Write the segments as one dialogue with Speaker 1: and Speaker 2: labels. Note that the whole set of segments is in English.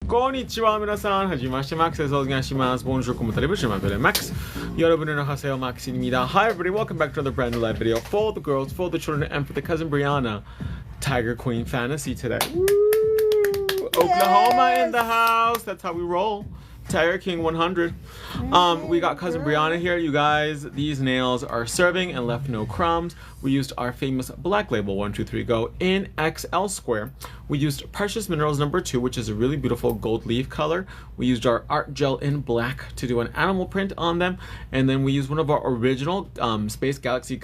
Speaker 1: konnichiwa minasan, hajimashite Maxです。お願いします。Bonjour, comment allez-vous? Je m'appelle Max. 여러분 안녕하세요, Max입니다. Hi everybody, welcome back to another brand new live video for the girls, for the children, and for the cousin Brianna. Tiger Queen Fantasy today. Woo! Oklahoma in the house. That's how we roll. Tiger King 100. We got cousin Brianna here. You guys, these nails are serving and left no crumbs. We used our famous black label 123 Go in XL square. We used Precious Minerals number 2, which is a really beautiful gold leaf color. We used our art gel in black to do an animal print on them, and then we used one of our original Space Galaxy,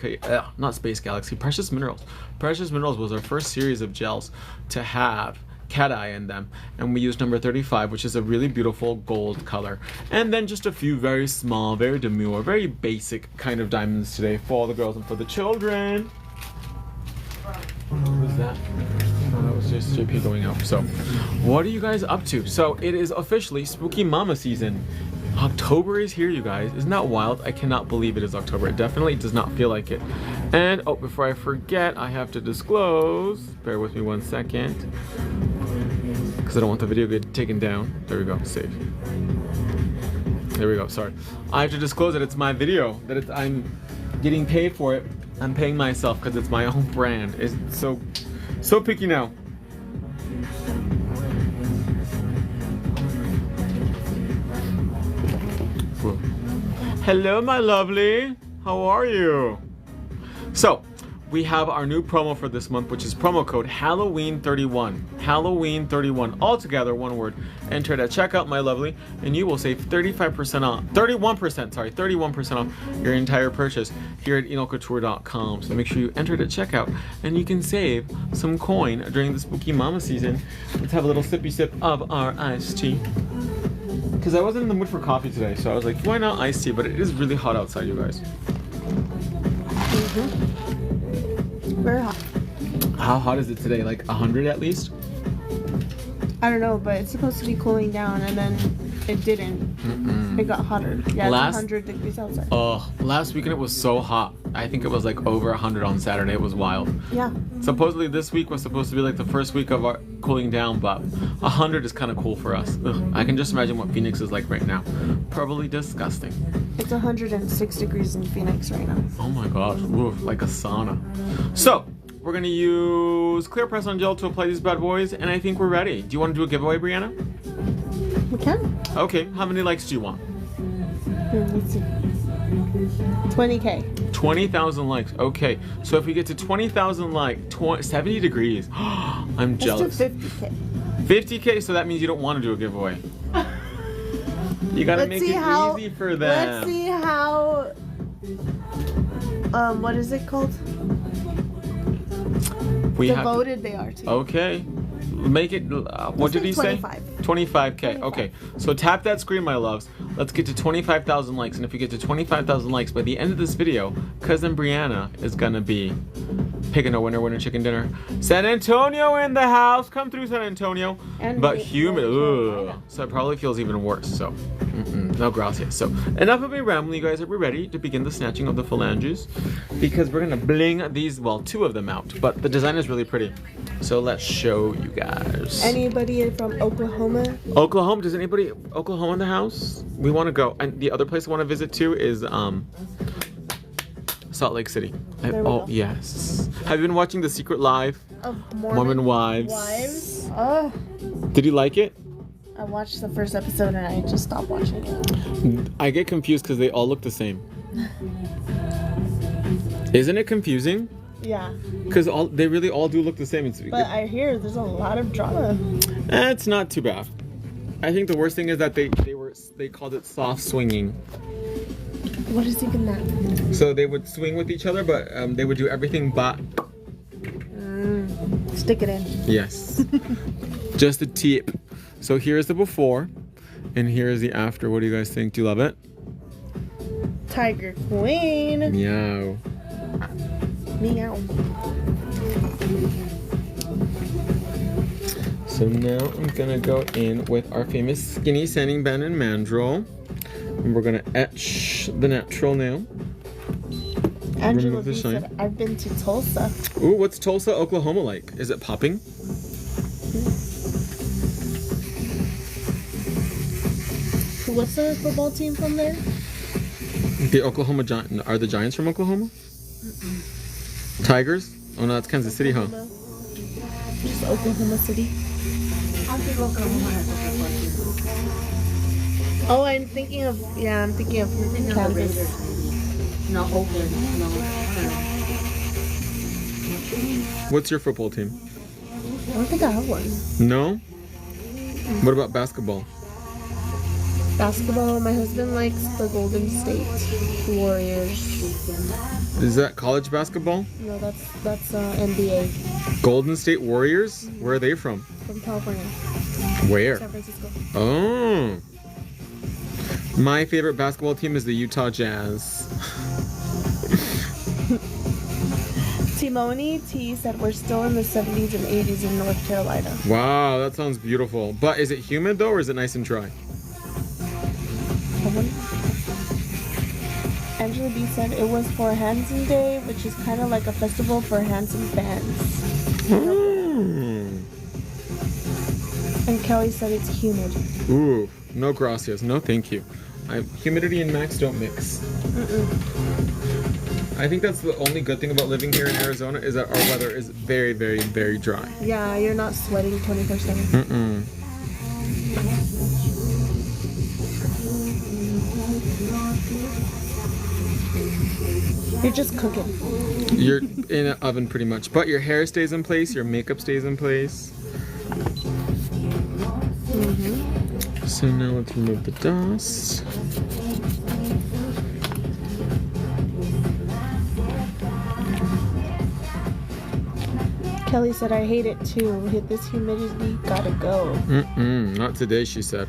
Speaker 1: not Space Galaxy, Precious Minerals. Precious Minerals was our first series of gels to have cat eye in them, and we used number 35, which is a really beautiful gold color, and then just a few very small, very demure, very basic kind of diamonds today for all the girls and for the children. What was that? Oh, that was just JP going out. So what are you guys up to? So it is officially Spooky Mama season. October is here, you guys. Isn't that wild? I cannot believe it is October. It definitely does not feel like it. And oh, before I forget, I have to disclose, bear with me 1 second, because I don't want the video to get taken down. There we go, save. There we go, sorry. I have to disclose that it's my video, that I'm getting paid for it. I'm paying myself because it's my own brand. It's so picky now. Whoa. Hello, my lovely. How are you? So, we have our new promo for this month, which is promo code Halloween31. Halloween31, all together, one word. Enter it at checkout, my lovely, and you will save 31% off your entire purchase here at enelcouture.com. So make sure you enter it at checkout, and you can save some coin during the Spooky Mama season. Let's have a little sippy sip of our iced tea. Because I wasn't in the mood for coffee today, so I was like, why not iced tea? But it is really hot outside, you guys.
Speaker 2: Very hot.
Speaker 1: How hot is it today? Like 100 at least?
Speaker 2: I don't know, but it's supposed to be cooling down, and then it didn't. It got hotter. Yeah, it's 100 degrees outside.
Speaker 1: Last weekend it was so hot. I think it was like over 100 on Saturday. It was wild.
Speaker 2: Yeah.
Speaker 1: Supposedly this week was supposed to be like the first week of our cooling down, but 100 is kind of cool for us. Ugh, I can just imagine what Phoenix is like right now. Probably disgusting.
Speaker 2: It's 106 degrees in Phoenix right now.
Speaker 1: Oh my gosh, oof, like a sauna. So, we're gonna use clear press on gel to apply these bad boys, and I think we're ready. Do you want to do a giveaway, Brianna?
Speaker 2: We can.
Speaker 1: Okay, how many likes do you want?
Speaker 2: Let's see. 20K.
Speaker 1: 20,000 likes. Okay, so if we get to 20,000 likes, 70 degrees. I'm jealous.
Speaker 2: Let's do 50K.
Speaker 1: 50K, so that means you don't want to do a giveaway. You gotta make it easy for them.
Speaker 2: Let's see how. What is it called? Devoted they are to.
Speaker 1: Okay. Make it, what did he say? 25K. Okay. So tap that screen, my loves. Let's get to 25,000 likes. And if we get to 25,000 likes by the end of this video, cousin Brianna is gonna be picking a winner chicken dinner. San Antonio in the house. Come through, San Antonio. But humid. Ugh. So it probably feels even worse. So no gracias. So enough of me rambling, you guys. Are we ready to begin the snatching of the phalanges? Because we're gonna bling these, well, 2 of them out. But the design is really pretty. So let's show you guys.
Speaker 2: Anybody from Oklahoma?
Speaker 1: Oklahoma? Does anybody Oklahoma in the house? We want to go. And the other place I want to visit too is Salt Lake City. Oh yes. Have you been watching The Secret Life
Speaker 2: Of
Speaker 1: Mormon Wives?
Speaker 2: Oh.
Speaker 1: Did you like it?
Speaker 2: I watched the first episode and I just stopped watching it.
Speaker 1: I get confused because they all look the same. Isn't it confusing?
Speaker 2: Yeah.
Speaker 1: Because they really all do look the same.
Speaker 2: But I hear there's a lot of drama.
Speaker 1: It's not too bad. I think the worst thing is that they called it soft swinging.
Speaker 2: What is even that?
Speaker 1: So they would swing with each other, but they would do everything but.
Speaker 2: Stick it in.
Speaker 1: Yes. Just a tip. So here's the before, and here's the after. What do you guys think? Do you love it?
Speaker 2: Tiger Queen.
Speaker 1: Meow.
Speaker 2: Meow.
Speaker 1: So now I'm gonna go in with our famous skinny sanding band and mandrel, and we're gonna etch the natural nail.
Speaker 2: Angela B said, I've been to Tulsa.
Speaker 1: Ooh, what's Tulsa, Oklahoma like? Is it popping?
Speaker 2: what's the football team from there?
Speaker 1: The Oklahoma Giants. Are the Giants from Oklahoma? Tigers? Oh no, that's Kansas City, huh?
Speaker 2: Just Oklahoma City.
Speaker 3: I think Oklahoma has a football team.
Speaker 2: Oh, I'm thinking of
Speaker 3: Thinking of the
Speaker 2: Kansas.
Speaker 3: Raiders. No, Oakland. No.
Speaker 1: What's your football team?
Speaker 2: I don't think I have one.
Speaker 1: No? What about basketball?
Speaker 2: Basketball, my husband likes the Golden State Warriors.
Speaker 1: Is that college basketball?
Speaker 2: No, that's NBA
Speaker 1: Golden State Warriors? Where are they from?
Speaker 2: from California,
Speaker 1: Where?
Speaker 2: San Francisco.
Speaker 1: Oh. My favorite basketball team is the Utah Jazz.
Speaker 2: Timoni T said we're still in the 70s and 80s in North Carolina.
Speaker 1: Wow, that sounds beautiful. But is it humid though, or is it nice and dry?
Speaker 2: Angela B said it was for Hanson Day, which is kind of like a festival for Hanson fans. And Kelly said it's humid.
Speaker 1: Ooh, no gracias. No thank you. Humidity and Max don't mix. I think that's the only good thing about living here in Arizona is that our weather is very, very, very dry.
Speaker 2: Yeah, you're not sweating 24/7. You're just cooking.
Speaker 1: You're in an oven pretty much, but your hair stays in place, your makeup stays in place. So now let's remove the dust.
Speaker 2: Kelly said, I hate it too. Hit this humidity, gotta go.
Speaker 1: Not today, she said.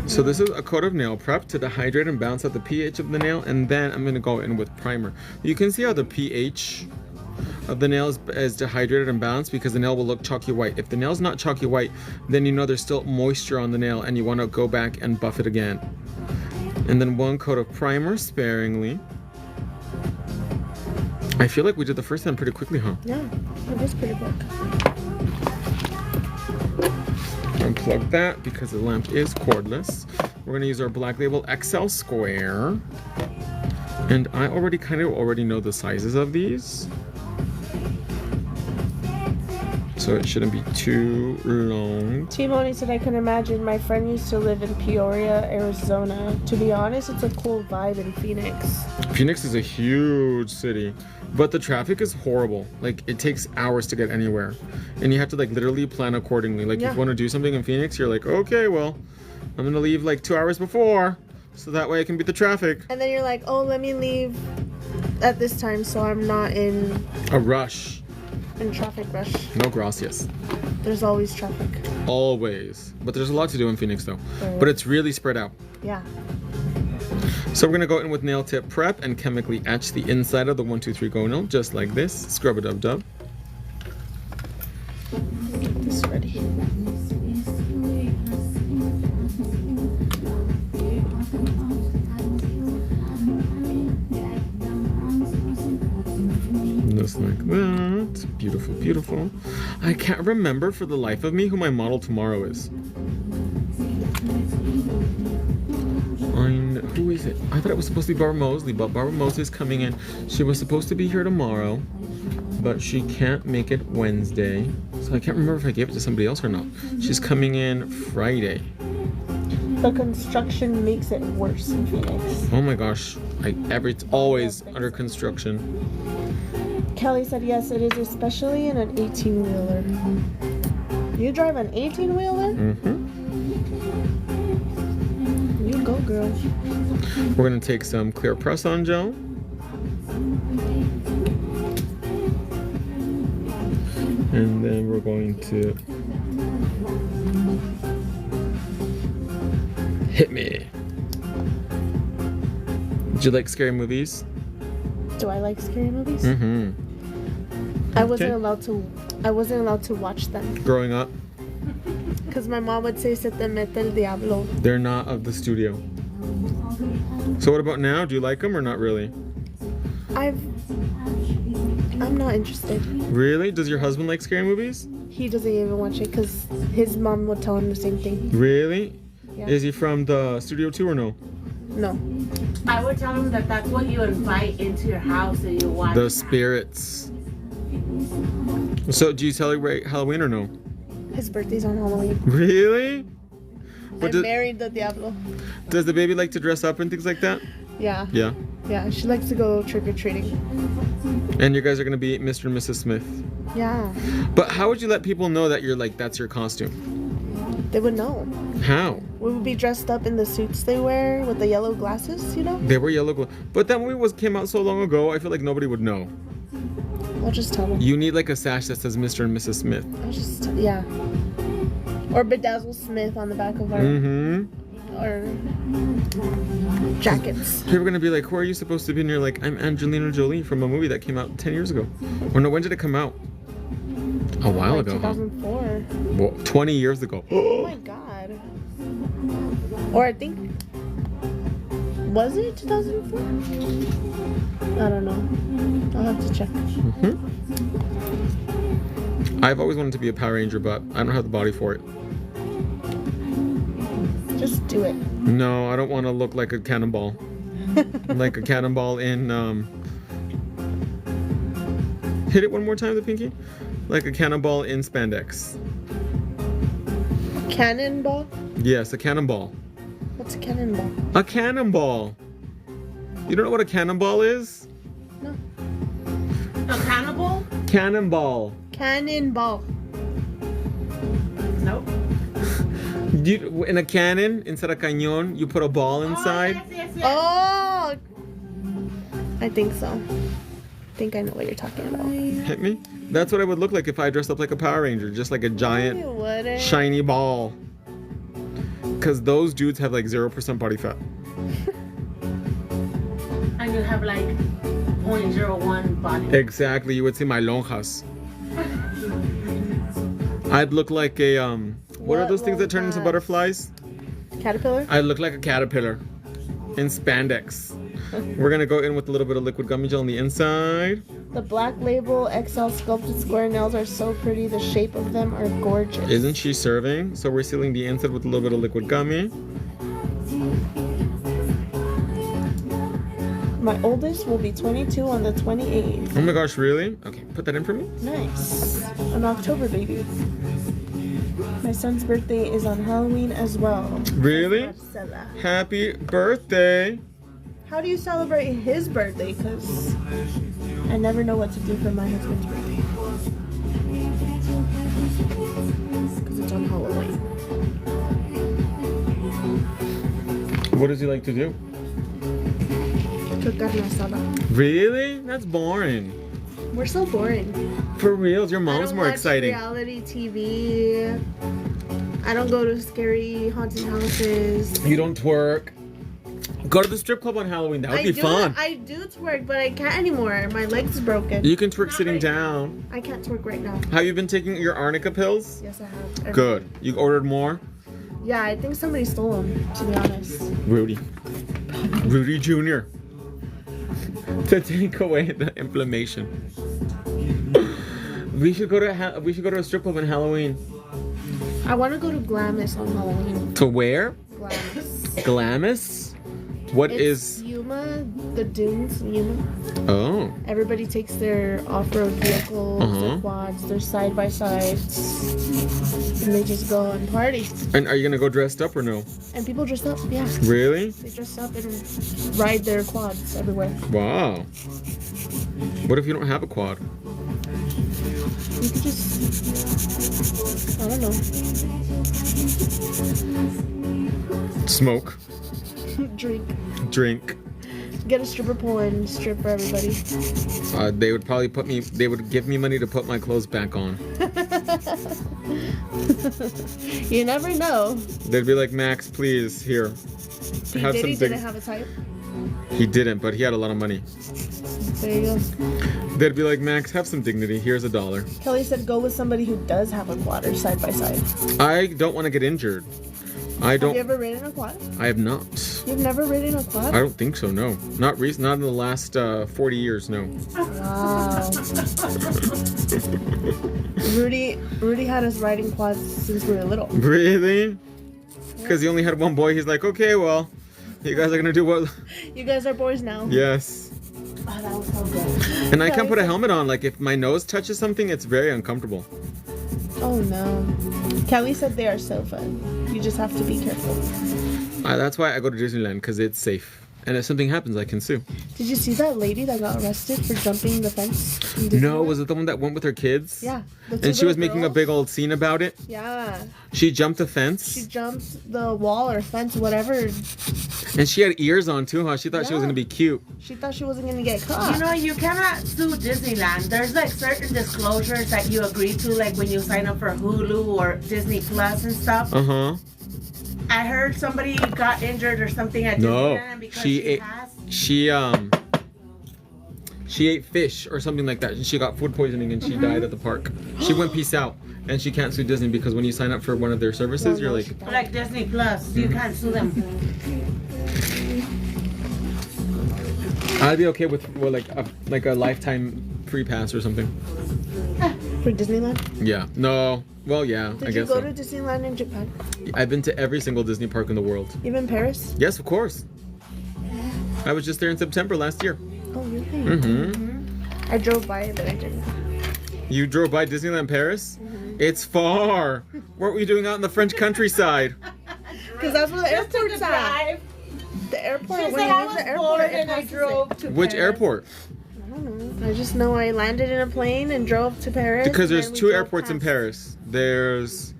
Speaker 1: So this is a coat of nail prep to dehydrate and balance out the pH of the nail, and then I'm gonna go in with primer. You can see how the pH of the nail is dehydrated and balanced because the nail will look chalky white. If the nail's not chalky white, then you know there's still moisture on the nail and you want to go back and buff it again. And then one coat of primer sparingly. I feel like we did the first time pretty quickly, huh?
Speaker 2: Yeah, it was pretty quick.
Speaker 1: Unplug that because the lamp is cordless. We're going to use our Black Label XL Square. And I already know the sizes of these. So it shouldn't be too long.
Speaker 2: Timoni said, I can imagine. My friend used to live in Peoria, Arizona. To be honest, it's a cool vibe in Phoenix.
Speaker 1: Phoenix is a huge city, but the traffic is horrible. Like, it takes hours to get anywhere. And you have to, like, literally plan accordingly. Like, if you want to do something in Phoenix, you're like, okay, well, I'm going to leave, like, 2 hours before, so that way I can beat the traffic.
Speaker 2: And then you're like, oh, let me leave at this time so I'm not in
Speaker 1: a rush.
Speaker 2: In traffic rush.
Speaker 1: No gracias.
Speaker 2: There's always traffic.
Speaker 1: Always. But there's a lot to do in Phoenix, though. But it's really spread out.
Speaker 2: Yeah.
Speaker 1: So we're going to go in with nail tip prep and chemically etch the inside of the 1, 2, 3 go nail, just like this. Scrub-a-dub-dub.
Speaker 2: Get this ready.
Speaker 1: Just like that. Beautiful, beautiful. I can't remember for the life of me who my model tomorrow is. Who is it? I thought it was supposed to be Barbara Mosley, but Barbara Mosley is coming in. She was supposed to be here tomorrow, but she can't make it Wednesday. So I can't remember if I gave it to somebody else or not. She's coming in Friday.
Speaker 2: The construction makes it worse in Phoenix.
Speaker 1: Oh my gosh. It's always under construction.
Speaker 2: Kelly said yes, it is, especially in an 18-wheeler. You drive an 18-wheeler? You go, girl.
Speaker 1: We're going to take some clear press-on gel. And then we're going to hit me. Do you like scary movies?
Speaker 2: Do I like scary movies?
Speaker 1: I
Speaker 2: wasn't allowed to watch them.
Speaker 1: Growing up?
Speaker 2: Because my mom would say, se te mete el diablo.
Speaker 1: They're not of the studio. So what about now? Do you like them or not really?
Speaker 2: I'm not interested.
Speaker 1: Really? Does your husband like scary movies?
Speaker 2: He doesn't even watch it because his mom would tell him the same thing.
Speaker 1: Really?
Speaker 2: Yeah.
Speaker 1: Is he from the studio too or no?
Speaker 2: No.
Speaker 3: I would tell him that that's what you invite into your house and you watch.
Speaker 1: The spirits. So do you celebrate Halloween or no?
Speaker 2: His birthday's on Halloween.
Speaker 1: Really?
Speaker 2: I married the Diablo.
Speaker 1: Does the baby like to dress up and things like that?
Speaker 2: Yeah.
Speaker 1: Yeah.
Speaker 2: Yeah, she likes to go trick-or-treating.
Speaker 1: And you guys are gonna be Mr. and Mrs. Smith.
Speaker 2: Yeah.
Speaker 1: But how would you let people know that you're like that's your costume?
Speaker 2: They would know.
Speaker 1: How?
Speaker 2: We would be dressed up in the suits they wear with the yellow glasses, you know?
Speaker 1: They were yellow. But that movie came out so long ago. I feel like nobody would know.
Speaker 2: I'll just tell them.
Speaker 1: You need like a sash that says Mr. and Mrs. Smith.
Speaker 2: I'll just, yeah. Or Bedazzle Smith on the back of our, or jackets.
Speaker 1: People are gonna be like, who are you supposed to be? And you're like, I'm Angelina Jolie from a movie that came out 10 years ago. Or no, when did it come out? A while
Speaker 2: Like
Speaker 1: ago,
Speaker 2: 2004.
Speaker 1: huh? Well, 20 years ago.
Speaker 2: Oh my god. Or I think, was it 2004? I don't know. I'll have to check.
Speaker 1: I've always wanted to be a Power Ranger, but I don't have the body for it.
Speaker 2: Just do it.
Speaker 1: No, I don't want to look like a cannonball. Like a cannonball in, hit it one more time, the pinky. Like a cannonball in spandex.
Speaker 2: Cannonball?
Speaker 1: Yes, a cannonball.
Speaker 2: What's a cannonball?
Speaker 1: A cannonball. You don't know what a cannonball is?
Speaker 2: No.
Speaker 3: A cannibal?
Speaker 1: Cannonball.
Speaker 2: Cannonball.
Speaker 3: Nope.
Speaker 1: In a cannon, instead of cañón, you put a ball inside.
Speaker 3: Oh, yes.
Speaker 2: Oh! I think so. I think I know what you're talking about.
Speaker 1: Hit me? That's what I would look like if I dressed up like a Power Ranger, just like a
Speaker 2: You
Speaker 1: giant,
Speaker 2: wouldn't.
Speaker 1: shiny ball. Because those dudes have like 0% body fat.
Speaker 3: And you have like 0.01 body.
Speaker 1: Exactly, you would see my lonjas. I'd look like a, what are
Speaker 2: What
Speaker 1: those things that turn into
Speaker 2: lonjas?
Speaker 1: butterflies?
Speaker 2: Caterpillar?
Speaker 1: I look like a caterpillar in spandex. We're gonna go in with a little bit of liquid gummy gel on the inside.
Speaker 2: The Black Label XL sculpted square nails are so pretty. The shape of them are gorgeous.
Speaker 1: Isn't she serving? So we're sealing the inside with a little bit of liquid gummy.
Speaker 2: My oldest will be 22 on the 28th.
Speaker 1: Oh my gosh, really? Okay, put that in for me.
Speaker 2: Nice. An October baby. My son's birthday is on Halloween as well.
Speaker 1: Really?
Speaker 2: Marcella.
Speaker 1: Happy birthday.
Speaker 2: How do you celebrate his birthday? Because I never know what to do for my husband's birthday. Because it's on Halloween.
Speaker 1: What does he like to do?
Speaker 2: Cook carne asada.
Speaker 1: Really? That's boring.
Speaker 2: We're so boring.
Speaker 1: For reals, your
Speaker 2: I
Speaker 1: mom's
Speaker 2: don't
Speaker 1: more
Speaker 2: watch
Speaker 1: exciting.
Speaker 2: Reality TV. I don't go to scary haunted houses.
Speaker 1: You don't twerk. Go to the strip club on Halloween. That would be fun.
Speaker 2: I do twerk, but I can't anymore. My leg's broken.
Speaker 1: You can twerk sitting down.
Speaker 2: I can't twerk right now.
Speaker 1: Have you been taking your arnica pills?
Speaker 2: Yes, I have.
Speaker 1: Good. You ordered more?
Speaker 2: Yeah, I think somebody stole them, to be honest.
Speaker 1: Rudy. Rudy Jr. To take away the inflammation. We should go to a strip club on Halloween.
Speaker 2: I want to go to Glamis on Halloween.
Speaker 1: To where?
Speaker 2: Glamis.
Speaker 1: Glamis? What
Speaker 2: It's
Speaker 1: is?
Speaker 2: Yuma, the dunes, Yuma.
Speaker 1: Oh.
Speaker 2: Everybody takes their off-road vehicles,
Speaker 1: Uh-huh.
Speaker 2: their quads, their side-by-sides, and they just go and party.
Speaker 1: And are you gonna go dressed up or no?
Speaker 2: And people dress up, yeah.
Speaker 1: Really?
Speaker 2: They dress up and ride their quads everywhere.
Speaker 1: Wow. What if you don't have a quad?
Speaker 2: You could just, I don't know,
Speaker 1: Smoke. Drink.
Speaker 2: get a stripper pole and strip for everybody.
Speaker 1: They would probably they would give me money to put my clothes back on.
Speaker 2: You never know.
Speaker 1: They'd be like, Max, please, here. Have
Speaker 2: Diddy
Speaker 1: some
Speaker 2: didn't have a type.
Speaker 1: He didn't, but he had a lot of money.
Speaker 2: There you go.
Speaker 1: They'd be like, Max, have some dignity. Here's $1.
Speaker 2: Kelly said go with somebody who does have a quad or side by side.
Speaker 1: I don't want to get injured.
Speaker 2: Have you ever ridden a quad?
Speaker 1: I have not.
Speaker 2: You've never ridden a quad?
Speaker 1: I don't think so. No, not in the last 40 years. No.
Speaker 2: Wow. Rudy had us riding quads since we were little.
Speaker 1: Really? because he only had one boy. He's like, okay, well, you guys are gonna do what?
Speaker 2: You guys are boys now.
Speaker 1: Yes.
Speaker 3: Oh, that was so good.
Speaker 1: And I can't put a helmet on. Like if my nose touches something, it's very uncomfortable.
Speaker 2: Oh no. Kelly said they are so fun. You just have to be careful.
Speaker 1: That's why I go to Disneyland, because it's safe. And if something happens, I can sue.
Speaker 2: Did you see that lady that got arrested for jumping the fence? in
Speaker 1: No,
Speaker 2: Disneyland?
Speaker 1: was it the one that went with her kids?
Speaker 2: Yeah. the two
Speaker 1: And she was
Speaker 2: little
Speaker 1: making a
Speaker 2: girls.
Speaker 1: big old scene about it.
Speaker 2: Yeah.
Speaker 1: She jumped the fence.
Speaker 2: She jumped the wall or fence, whatever.
Speaker 1: And she had ears on too, huh? She thought she was
Speaker 2: Yeah.
Speaker 1: gonna be cute.
Speaker 2: She thought she wasn't gonna get caught.
Speaker 3: You know, you cannot sue Disneyland. There's like certain disclosures that you agree to, like when you sign up for Hulu or Disney Plus and stuff.
Speaker 1: Uh-huh.
Speaker 3: I heard somebody got injured or something at
Speaker 1: No.
Speaker 3: Disneyland because
Speaker 1: She
Speaker 3: she
Speaker 1: ate
Speaker 3: has.
Speaker 1: she ate fish or something like that, and she got food poisoning and she died at the park. She went peace out, and she can't sue Disney because when you sign up for one of their services, you're like,
Speaker 3: Like Disney Plus, you can't sue them.
Speaker 1: I'd be okay with like a lifetime free pass or something.
Speaker 2: For Disneyland?
Speaker 1: Yeah. No. Well, yeah.
Speaker 2: Did
Speaker 1: I
Speaker 2: you
Speaker 1: guess
Speaker 2: go
Speaker 1: so.
Speaker 2: to Disneyland in Japan?
Speaker 1: I've been to every single Disney park in the world.
Speaker 2: Even Paris?
Speaker 1: Yes, of course. I was just there in September last year.
Speaker 2: Oh, really?
Speaker 1: Mm-hmm.
Speaker 2: I drove by it, but I didn't.
Speaker 1: You drove by Disneyland Paris?
Speaker 2: Mm-hmm.
Speaker 1: It's far. What were you doing out in the French countryside?
Speaker 2: Because that's where the airport's at. The airport,
Speaker 3: She
Speaker 2: when
Speaker 3: said
Speaker 2: you
Speaker 3: I
Speaker 2: leave
Speaker 3: was
Speaker 2: the airport,
Speaker 3: bored
Speaker 2: it
Speaker 3: and I
Speaker 2: passes
Speaker 3: drove
Speaker 2: it.
Speaker 3: to
Speaker 1: Which
Speaker 3: Paris.
Speaker 1: airport?
Speaker 2: I don't know. I just know I landed in a plane and drove to Paris.
Speaker 1: Because
Speaker 2: and
Speaker 1: there's
Speaker 2: then we
Speaker 1: two
Speaker 2: drove
Speaker 1: airports in
Speaker 2: past.
Speaker 1: Paris. There's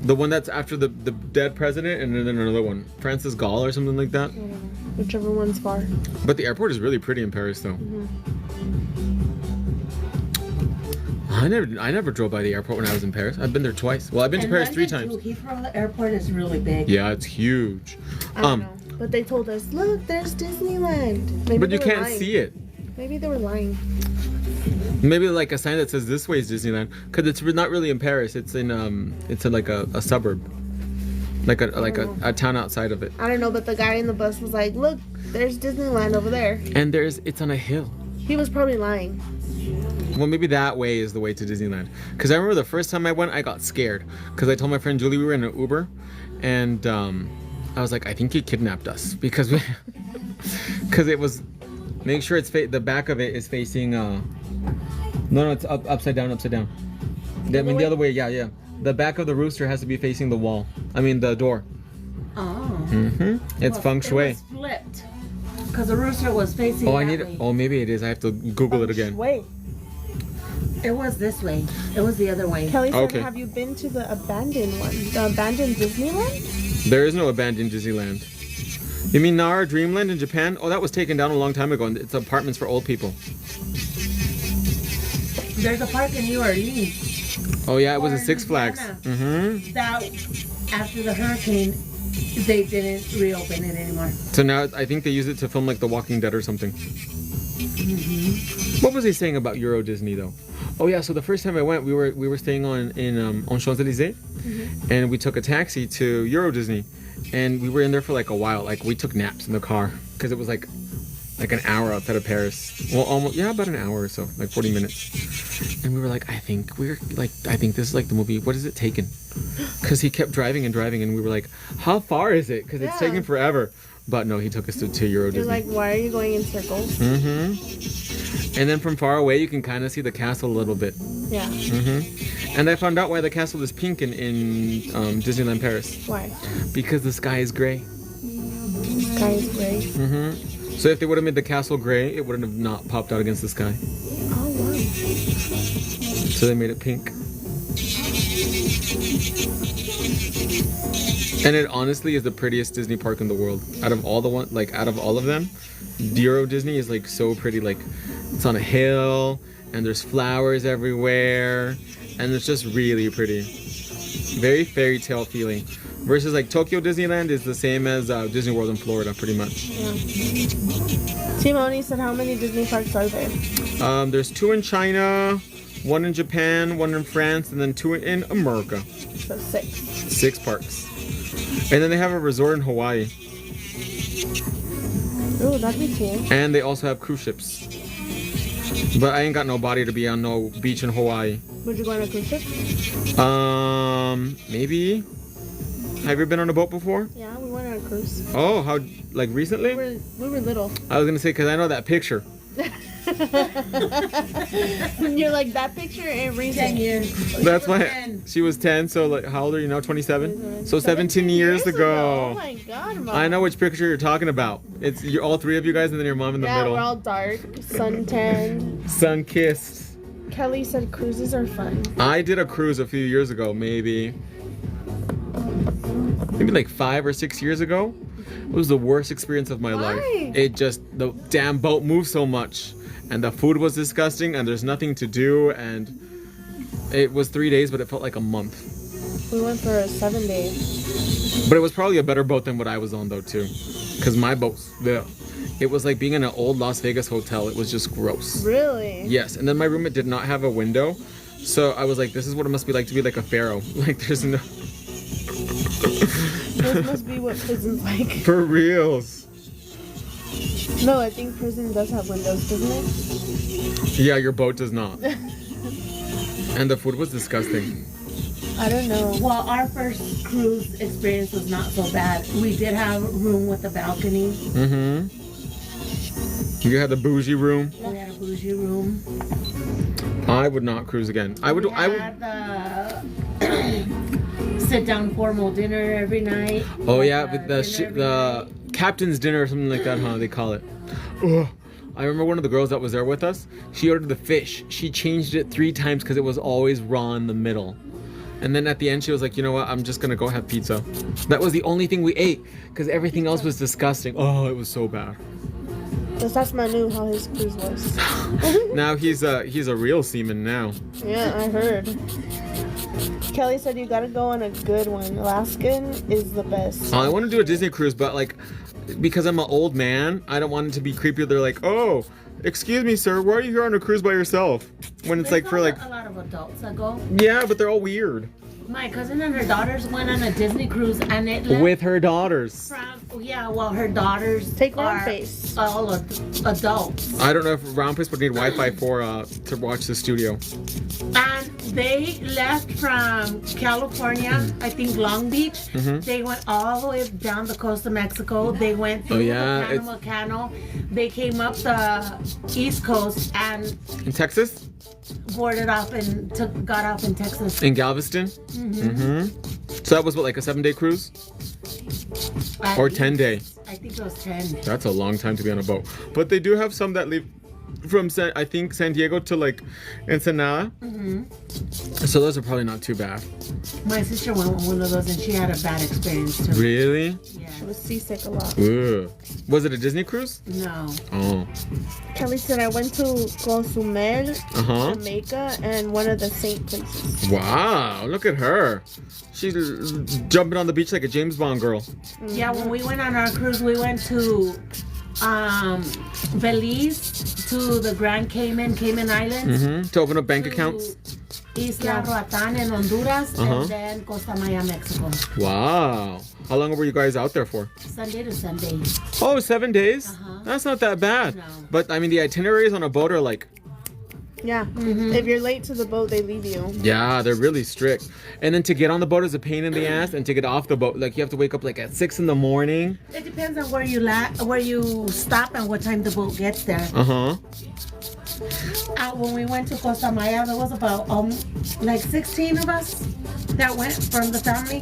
Speaker 1: the one that's after the dead president, and then another one, Francis Gall or something like that.
Speaker 2: Whichever one's far.
Speaker 1: But the airport is really pretty in Paris, though.
Speaker 2: Mm-hmm.
Speaker 1: I never drove by the airport when I was in Paris. I've been there twice. Well, I've been to
Speaker 3: And
Speaker 1: Paris 3
Speaker 3: London,
Speaker 1: times.
Speaker 3: too. Heathrow Airport is really big.
Speaker 1: Yeah, it's huge.
Speaker 2: I don't know. But they told us, look, there's Disneyland. Maybe
Speaker 1: But
Speaker 2: they
Speaker 1: you
Speaker 2: were
Speaker 1: can't
Speaker 2: lying.
Speaker 1: see it.
Speaker 2: Maybe they were lying.
Speaker 1: Maybe like a sign that says this way is Disneyland, because it's not really in Paris. It's in like a suburb, like a town outside of it.
Speaker 2: I don't know, but the guy in the bus was like, look, there's Disneyland over there.
Speaker 1: And it's on a hill.
Speaker 2: He was probably lying.
Speaker 1: Well, maybe that way is the way to Disneyland. Because I remember the first time I went, I got scared. Because I told my friend Julie we were in an Uber, and I was like, I think he kidnapped us because it was. Make sure it's the back of it is facing. No, it's upside down. The other way. Yeah. The back of the rooster has to be facing the wall. I mean the door.
Speaker 3: Oh.
Speaker 1: It's feng shui.
Speaker 3: It was flipped. Because the rooster was facing
Speaker 1: Oh,
Speaker 3: that way.
Speaker 1: Oh, maybe it is. I have to Google it again.
Speaker 2: Wait.
Speaker 3: It was this way. It was the other way.
Speaker 2: Kelly said,
Speaker 1: Okay.
Speaker 2: have you been to the abandoned one? The abandoned Disneyland?
Speaker 1: There is no abandoned Disneyland. You mean Nara Dreamland in Japan? Oh, that was taken down a long time ago, and it's apartments for old people.
Speaker 3: There's a park in New Orleans
Speaker 1: Oh yeah, it was
Speaker 3: Or
Speaker 1: a Six Flags.
Speaker 3: Louisiana.
Speaker 1: Mm-hmm.
Speaker 3: that after the hurricane, they didn't reopen it anymore.
Speaker 1: So now I think they use it to film like The Walking Dead or something. What was he saying about Euro Disney though? Oh yeah, so the first time I went, we were staying on Champs Elysees, and we took a taxi to Euro Disney, and we were in there for like a while. Like we took naps in the car because it was like an hour outside of Paris. Well, almost about an hour or so, like 40 minutes. And we were like, I think this is like the movie. What is it taken? Because he kept driving and driving, and we were like, how far is it? Because it's
Speaker 2: Yeah.
Speaker 1: taking forever. But no, he took us to Euro
Speaker 2: You're
Speaker 1: Disney.
Speaker 2: like, why are you going in circles?
Speaker 1: Mm-hmm. And then from far away, you can kind of see the castle a little bit.
Speaker 2: Yeah.
Speaker 1: Mm-hmm. And I found out why the castle is pink in Disneyland Paris.
Speaker 2: Why?
Speaker 1: Because the sky is gray.
Speaker 2: Sky is gray.
Speaker 1: Mm-hmm. So if they would have made the castle gray, it wouldn't have not popped out against the sky.
Speaker 2: Oh, wow.
Speaker 1: So they made it pink. And it honestly is the prettiest Disney park in the world. Out of all of them, Euro Disney is like so pretty. Like it's on a hill and there's flowers everywhere and it's just really pretty. Very fairy tale feeling. Versus like Tokyo Disneyland is the same as Disney World in Florida, pretty much.
Speaker 2: Yeah. Timoni said, how many Disney parks are there?
Speaker 1: There's 2 in China, 1 in Japan, 1 in France, and then 2 in America.
Speaker 2: So 6.
Speaker 1: 6 parks. And then they have a resort in Hawaii.
Speaker 2: Ooh, that'd be cool.
Speaker 1: And they also have cruise ships. But I ain't got no body to be on no beach in Hawaii.
Speaker 2: Would you go on a cruise ship?
Speaker 1: Maybe. Have you been on a boat before?
Speaker 2: Yeah, we went on a cruise.
Speaker 1: Oh, how, like recently?
Speaker 2: We were little.
Speaker 1: I was gonna say, because I know that picture.
Speaker 2: You're like, that picture ain't
Speaker 3: 10
Speaker 2: recent.
Speaker 3: years.
Speaker 1: That's
Speaker 3: was
Speaker 1: why
Speaker 3: 10.
Speaker 1: she was 10. So, like, how old are you now? 27? So 17 years
Speaker 2: Oh
Speaker 1: ago.
Speaker 2: my god, Mom.
Speaker 1: I know which picture you're talking about. It's all three of you guys and then your mom in the
Speaker 2: Yeah,
Speaker 1: middle.
Speaker 2: we're all dark, sun-tanned.
Speaker 1: Sun-kissed.
Speaker 2: Kelly said cruises are fun.
Speaker 1: I did a cruise a few years ago, maybe like 5 or 6 years ago. It was the worst experience of my life.
Speaker 2: Why?
Speaker 1: It just, the damn boat moved so much, and the food was disgusting, and there's nothing to do, and it was 3 days, but it felt like a month.
Speaker 2: We went for a 7 day.
Speaker 1: But it was probably a better boat than what I was on though too, because my boat, it was like being in an old Las Vegas hotel. It was just gross.
Speaker 2: Really?
Speaker 1: Yes, and then my roommate did not have a window, so I was like, this is what it must be like to be like a pharaoh. Like there's no.
Speaker 2: This must be what prison's like.
Speaker 1: For reals.
Speaker 2: No, I think prison does have windows, doesn't it?
Speaker 1: Yeah, your boat does not. And the food was disgusting.
Speaker 2: I don't know.
Speaker 3: Well, our first cruise experience was not so bad. We did have a room with a balcony.
Speaker 1: Mm-hmm. You had the bougie room.
Speaker 3: We had a bougie room.
Speaker 1: I would not cruise again. I would.
Speaker 3: We had the sit-down formal dinner every night.
Speaker 1: Oh yeah,
Speaker 3: Like,
Speaker 1: with
Speaker 3: dinner
Speaker 1: the
Speaker 3: every
Speaker 1: the
Speaker 3: night.
Speaker 1: captain's dinner or something like that, huh? They call it. Ugh. I remember one of the girls that was there with us. She ordered the fish. She changed it 3 times because it was always raw in the middle. And then at the end, she was like, you know what? I'm just gonna go have pizza. That was the only thing we ate because everything else was disgusting. Oh, it was so bad.
Speaker 2: That's my new how his cruise was.
Speaker 1: Now he's a real seaman now.
Speaker 2: Yeah, I heard. Kelly said you gotta go on a good one. Alaskan is the best.
Speaker 1: I want to do a Disney cruise, but like, because I'm an old man, I don't want it to be creepy. They're like, oh, excuse me, sir, why are you here on a cruise by yourself? When it's like
Speaker 3: There's
Speaker 1: for like,
Speaker 3: a lot of adults that go.
Speaker 1: yeah, but they're all weird.
Speaker 3: My cousin and her daughters went on a Disney cruise, and it left
Speaker 1: With her daughters.
Speaker 3: her daughters
Speaker 2: Take round
Speaker 3: are
Speaker 2: face.
Speaker 3: all adults,
Speaker 1: I don't know if Round Place would need Wi-Fi for to watch the studio.
Speaker 3: and they left from California, I think Long Beach.
Speaker 1: Mhm.
Speaker 3: They went all the way down the coast of Mexico. They went through
Speaker 1: yeah,
Speaker 3: the Panama Canal. They came up the East Coast and
Speaker 1: In Texas?
Speaker 3: boarded off and got off in Texas.
Speaker 1: In Galveston? Mm-hmm. So that was what, like a 7-day cruise?
Speaker 3: At
Speaker 1: Or
Speaker 3: least.
Speaker 1: 10-day?
Speaker 3: I think it was 10.
Speaker 1: That's a long time to be on a boat. But they do have some that leave from, I think, San Diego to like Ensenada.
Speaker 3: Mm-hmm.
Speaker 1: So those are probably not too bad.
Speaker 3: My sister went on one of those and she had a bad experience too.
Speaker 1: Really?
Speaker 3: Yeah.
Speaker 2: She was seasick a lot.
Speaker 1: Ugh. Was it a Disney cruise?
Speaker 3: No.
Speaker 1: Oh.
Speaker 2: Kelly said I went to Cozumel,
Speaker 1: Uh-huh.
Speaker 2: Jamaica, and one of the Saint places.
Speaker 1: Wow, look at her. She's jumping on the beach like a James Bond girl.
Speaker 3: Yeah, when we went on our cruise, we went to Belize, to the Grand Cayman Islands,
Speaker 1: Mm-hmm. To open up bank
Speaker 3: to
Speaker 1: accounts.
Speaker 3: Isla Roatan in Honduras,
Speaker 1: Uh-huh.
Speaker 3: and then Costa Maya, Mexico.
Speaker 1: Wow. How long were you guys out there for?
Speaker 3: Sunday to Sunday.
Speaker 1: Oh, 7 days?
Speaker 3: Uh-huh.
Speaker 1: That's not that bad.
Speaker 3: No.
Speaker 1: But I mean, the itineraries on a boat are like,
Speaker 2: Yeah.
Speaker 3: Mm-hmm.
Speaker 2: If you're late to the boat, they leave you.
Speaker 1: yeah, they're really strict. And then to get on the boat is a pain in the ass, and to get off the boat, like you have to wake up like at 6 in the morning.
Speaker 3: It depends on where you stop and what time the boat gets there.
Speaker 1: Uh-huh.
Speaker 3: When we went to Costa Maya, there was about like 16 of us that went from the family.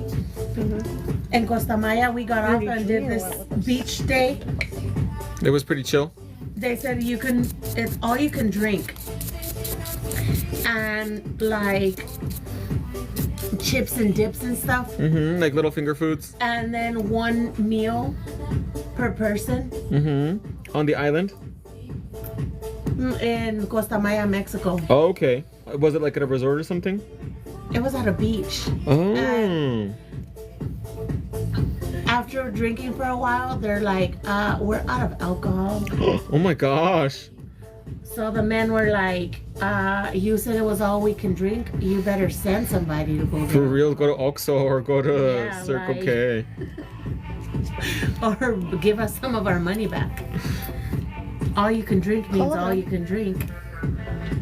Speaker 2: Mm-hmm.
Speaker 3: In Costa Maya, we got off
Speaker 2: Maybe
Speaker 3: and did
Speaker 2: Junior
Speaker 3: this
Speaker 2: went with us.
Speaker 3: beach day.
Speaker 1: It was pretty chill.
Speaker 3: They said it's all you can drink. And like chips and dips and stuff.
Speaker 1: Mm-hmm. Like little finger foods.
Speaker 3: And then 1 meal per person
Speaker 1: Mm-hmm. On the island.
Speaker 3: in Costa Maya, Mexico.
Speaker 1: Oh, okay. Was it like at a resort or something?
Speaker 3: It was at a beach.
Speaker 1: Oh.
Speaker 3: After drinking for a while, they're like, we're out of alcohol.
Speaker 1: Oh my gosh.
Speaker 3: So the men were like, you said it was all we can drink. You better send somebody to go
Speaker 1: For
Speaker 3: get
Speaker 1: real, go to Oxxo or go to
Speaker 3: Yeah,
Speaker 1: Circle
Speaker 3: like-
Speaker 1: K.
Speaker 3: or give us some of our money back. All you can drink means
Speaker 2: Hold
Speaker 3: all
Speaker 2: on.
Speaker 3: you can drink.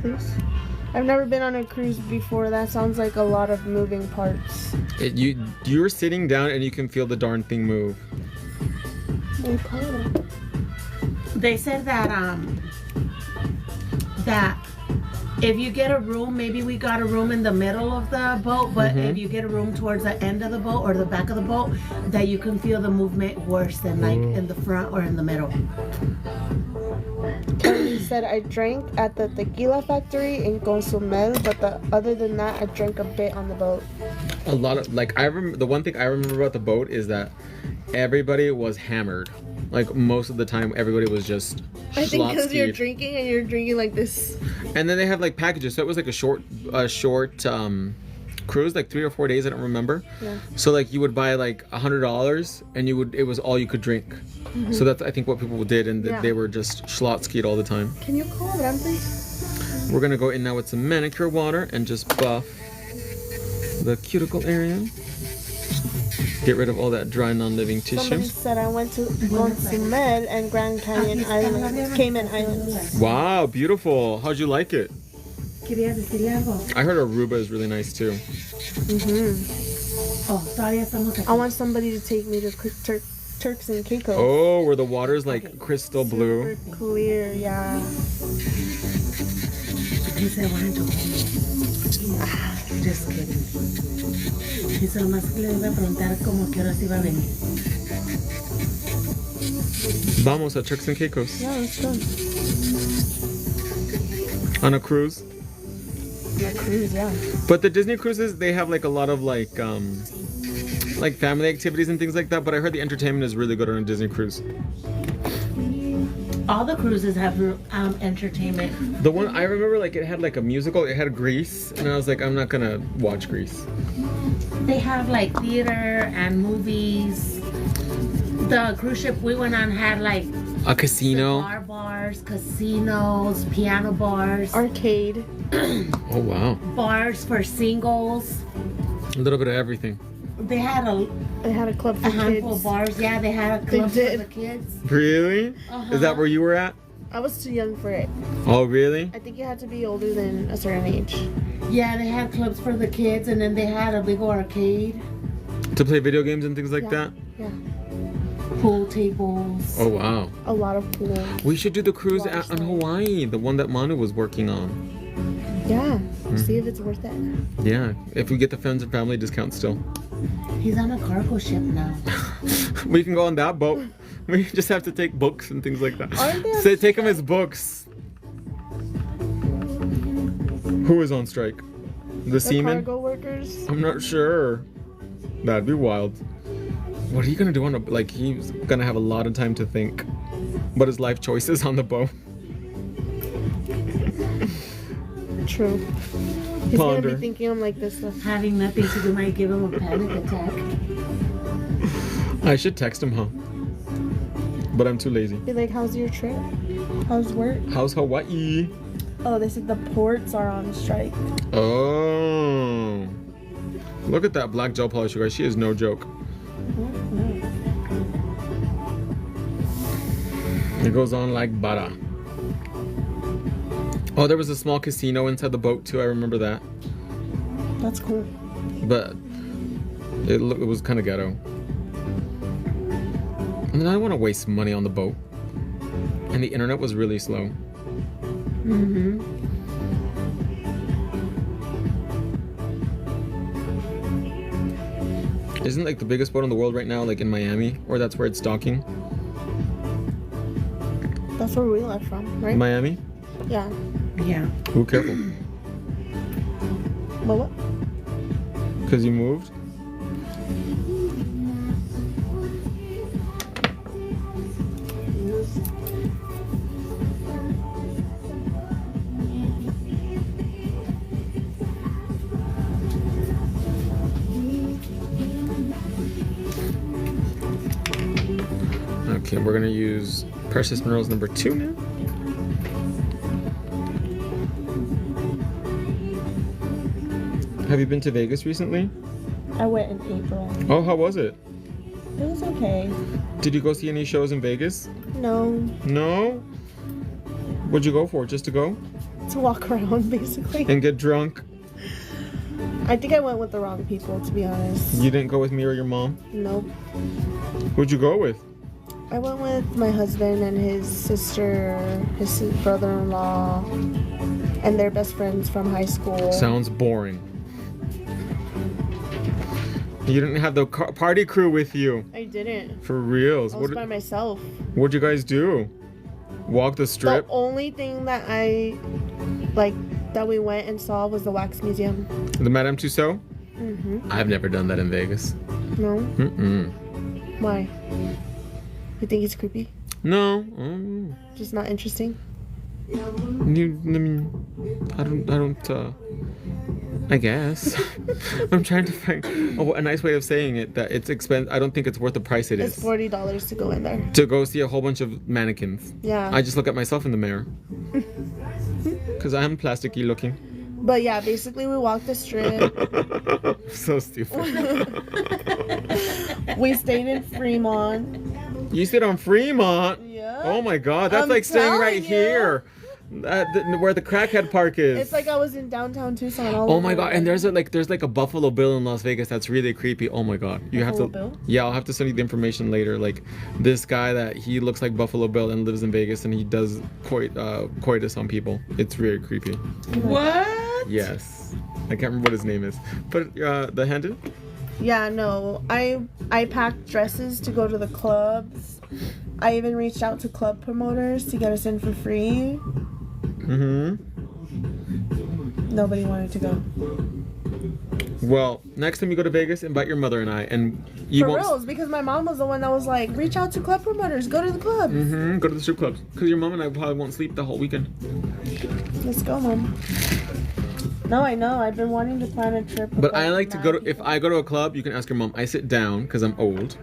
Speaker 2: Please. I've never been on a cruise before. That sounds like a lot of moving parts.
Speaker 1: You You're sitting down and you can feel the darn thing move.
Speaker 2: Muy padre.
Speaker 3: They said that if you get a room, maybe we got a room in the middle of the boat, but if you get a room towards the end of the boat or the back of the boat, that you can feel the movement worse than like in the front or in the middle.
Speaker 2: Kelly said I drank at the tequila factory in Consumel, but other than that, I drank a bit on the boat.
Speaker 1: A lot of like I remember the one thing I remember about the boat is that everybody was hammered. Like most of the time, everybody was just.
Speaker 2: I think because you're
Speaker 1: schlotzkied.
Speaker 2: drinking and you're drinking like this.
Speaker 1: And then they have like packages, so it was like a short cruise, like 3 or 4 days. I don't remember.
Speaker 2: Yeah.
Speaker 1: So like you would buy like $100, and it was all you could drink. So that's I think what people did, and
Speaker 2: Yeah.
Speaker 1: they were just schlotzkied all the time.
Speaker 2: Can you call Abraham, please?
Speaker 1: We're gonna go in now with some manicure water and just buff the cuticle area. Get rid of all that dry, non-living
Speaker 2: Somebody
Speaker 1: tissue.
Speaker 2: said I went to Consumel and Grand Canyon Island, Cayman Islands.
Speaker 1: Wow, beautiful. How'd you like it?
Speaker 3: ¿Querías decirle algo?
Speaker 1: I heard Aruba is really nice too.
Speaker 3: Oh, todavía estamos aquí.
Speaker 2: I want somebody to take me to Turks and Caicos.
Speaker 1: Oh, where the water's like crystal blue.
Speaker 2: Super clear, yeah.
Speaker 3: He said, why don't you Just kidding. Dice nomás que le iba a preguntar como que horas iba a venir.
Speaker 1: Vamos a Turks and Caicos
Speaker 2: Yeah, let's go.
Speaker 1: on a cruise.
Speaker 2: Yeah, cruise, yeah.
Speaker 1: But the Disney cruises, they have like a lot of like family activities and things like that. But I heard the entertainment is really good on a Disney cruise.
Speaker 3: All the cruises have entertainment.
Speaker 1: The one I remember, like it had like a musical. It had Grease, and I was like, I'm not gonna watch Grease.
Speaker 3: They have like theater and movies. The cruise ship we went on had like
Speaker 1: A casino.
Speaker 3: cigar bars, casinos, piano bars,
Speaker 2: Arcade.
Speaker 1: Oh wow.
Speaker 3: bars for singles.
Speaker 1: A little bit of everything.
Speaker 3: They had a
Speaker 2: They had a club for
Speaker 3: handful of
Speaker 2: kids.
Speaker 3: bars. Yeah, they had a
Speaker 2: They
Speaker 3: club for
Speaker 2: did.
Speaker 3: the kids.
Speaker 1: Really? Is that where you were at?
Speaker 2: I was too young for it.
Speaker 1: Oh really?
Speaker 2: I think you had to be older than a certain age.
Speaker 3: Yeah, they had clubs for the kids, and then they had a big arcade,
Speaker 1: To play video games and things like
Speaker 2: Yeah.
Speaker 1: that?
Speaker 2: Yeah.
Speaker 3: pool tables.
Speaker 1: Oh wow.
Speaker 2: A lot of pool.
Speaker 1: We should do the cruise
Speaker 2: Water
Speaker 1: on
Speaker 2: slide.
Speaker 1: Hawaii, the one that Manu was working on.
Speaker 2: Yeah. See if it's worth it.
Speaker 1: Yeah, if we get the friends and family discount still.
Speaker 3: He's on a cargo ship now.
Speaker 1: We can go on that boat. We just have to take books and things like that.
Speaker 2: Aren't they on
Speaker 1: Say, take them as books. Who is on strike? The
Speaker 2: The
Speaker 1: seamen?
Speaker 2: cargo workers.
Speaker 1: I'm not sure. That'd be wild. What are you gonna do on a like? He's gonna have a lot of time to think. What his life choices on the boat?
Speaker 2: True. He's
Speaker 1: Ponder.
Speaker 2: gonna be thinking I'm like this stuff.
Speaker 3: Having nothing to do might give him a panic attack.
Speaker 1: I should text him, huh? But I'm too lazy.
Speaker 2: Be like, how's your trip? How's work?
Speaker 1: How's Hawaii?
Speaker 2: Oh, they said the ports are on strike.
Speaker 1: Oh. Look at that black gel polish, you guys. She is no joke. It goes on like butter. Oh, there was a small casino inside the boat too. I remember that.
Speaker 2: That's cool.
Speaker 1: But it was kind of ghetto. I mean, I don't want to waste money on the boat. And the internet was really slow.
Speaker 3: Mm-hmm.
Speaker 1: Isn't like the biggest boat in the world right now, like in Miami, or that's where it's docking?
Speaker 2: That's where we left from, right?
Speaker 1: Miami?
Speaker 2: Yeah.
Speaker 3: Yeah.
Speaker 1: Ooh, careful.
Speaker 2: But what?
Speaker 1: Because you moved? Okay, we're gonna use Precious Minerals number 2 now. Have you been to Vegas recently?
Speaker 2: I went in April.
Speaker 1: Oh, how was it?
Speaker 2: It was okay.
Speaker 1: Did you go see any shows in Vegas?
Speaker 2: No.
Speaker 1: No? What'd you go for? Just to go?
Speaker 2: To walk around, basically.
Speaker 1: And get drunk?
Speaker 2: I think I went with the wrong people, to be honest.
Speaker 1: You didn't go with me or your mom?
Speaker 2: Nope.
Speaker 1: Who'd you go with?
Speaker 2: I went with my husband and his sister, his brother-in-law, and their best friends from high school.
Speaker 1: Sounds boring. You didn't have the party crew with you.
Speaker 2: I didn't.
Speaker 1: For reals.
Speaker 2: I was by myself.
Speaker 1: What'd you guys do? Walk the strip?
Speaker 2: The only thing that that we went and saw was the wax museum.
Speaker 1: The Madame Tussauds?
Speaker 2: Mm-hmm.
Speaker 1: I've never done that in Vegas.
Speaker 2: No?
Speaker 1: Mm-mm.
Speaker 2: Why? You think it's creepy?
Speaker 1: No.
Speaker 2: Just not interesting?
Speaker 1: I guess. I'm trying to find a nice way of saying it that it's expensive. I don't think it's worth the price it
Speaker 2: It's
Speaker 1: is.
Speaker 2: $40 to go in there.
Speaker 1: To go see a whole bunch of mannequins.
Speaker 2: Yeah.
Speaker 1: I just look at myself in the mirror. Because I'm plasticky looking.
Speaker 2: But yeah, basically we walked the strip.
Speaker 1: So stupid.
Speaker 2: We stayed in Fremont.
Speaker 1: You stayed on Fremont?
Speaker 2: Yeah.
Speaker 1: Oh my god, that's
Speaker 2: I'm
Speaker 1: like staying
Speaker 2: telling
Speaker 1: right
Speaker 2: you.
Speaker 1: here. Where the crackhead park is.
Speaker 2: It's like I was in downtown Tucson. All
Speaker 1: Oh my
Speaker 2: over
Speaker 1: god, and there's like a Buffalo Bill in Las Vegas that's really creepy. Oh my god. You have to
Speaker 2: Buffalo Bill?
Speaker 1: Yeah, I'll have to send you the information later. Like this guy that he looks like Buffalo Bill and lives in Vegas and he does coitus on people. It's really creepy.
Speaker 3: What?
Speaker 1: Yes. I can't remember what his name is. But the Hendon?
Speaker 2: Yeah, no. I packed dresses to go to the clubs. I even reached out to club promoters to get us in for free.
Speaker 1: Mm-hmm.
Speaker 2: Nobody wanted to go.
Speaker 1: Well, next time you go to Vegas, invite your mother and I, and you
Speaker 2: For
Speaker 1: won't.
Speaker 2: reals, because my mom was the one that was like, reach out to club promoters, go to the club.
Speaker 1: Mm-hmm. Go to the strip clubs, because your mom and I probably won't sleep the whole weekend.
Speaker 2: Let's go, mom. No, I know. I've been wanting to plan a trip. with,
Speaker 1: But I like to go to.
Speaker 2: mad
Speaker 1: If I go to a club, you can ask your mom. I sit down because I'm old,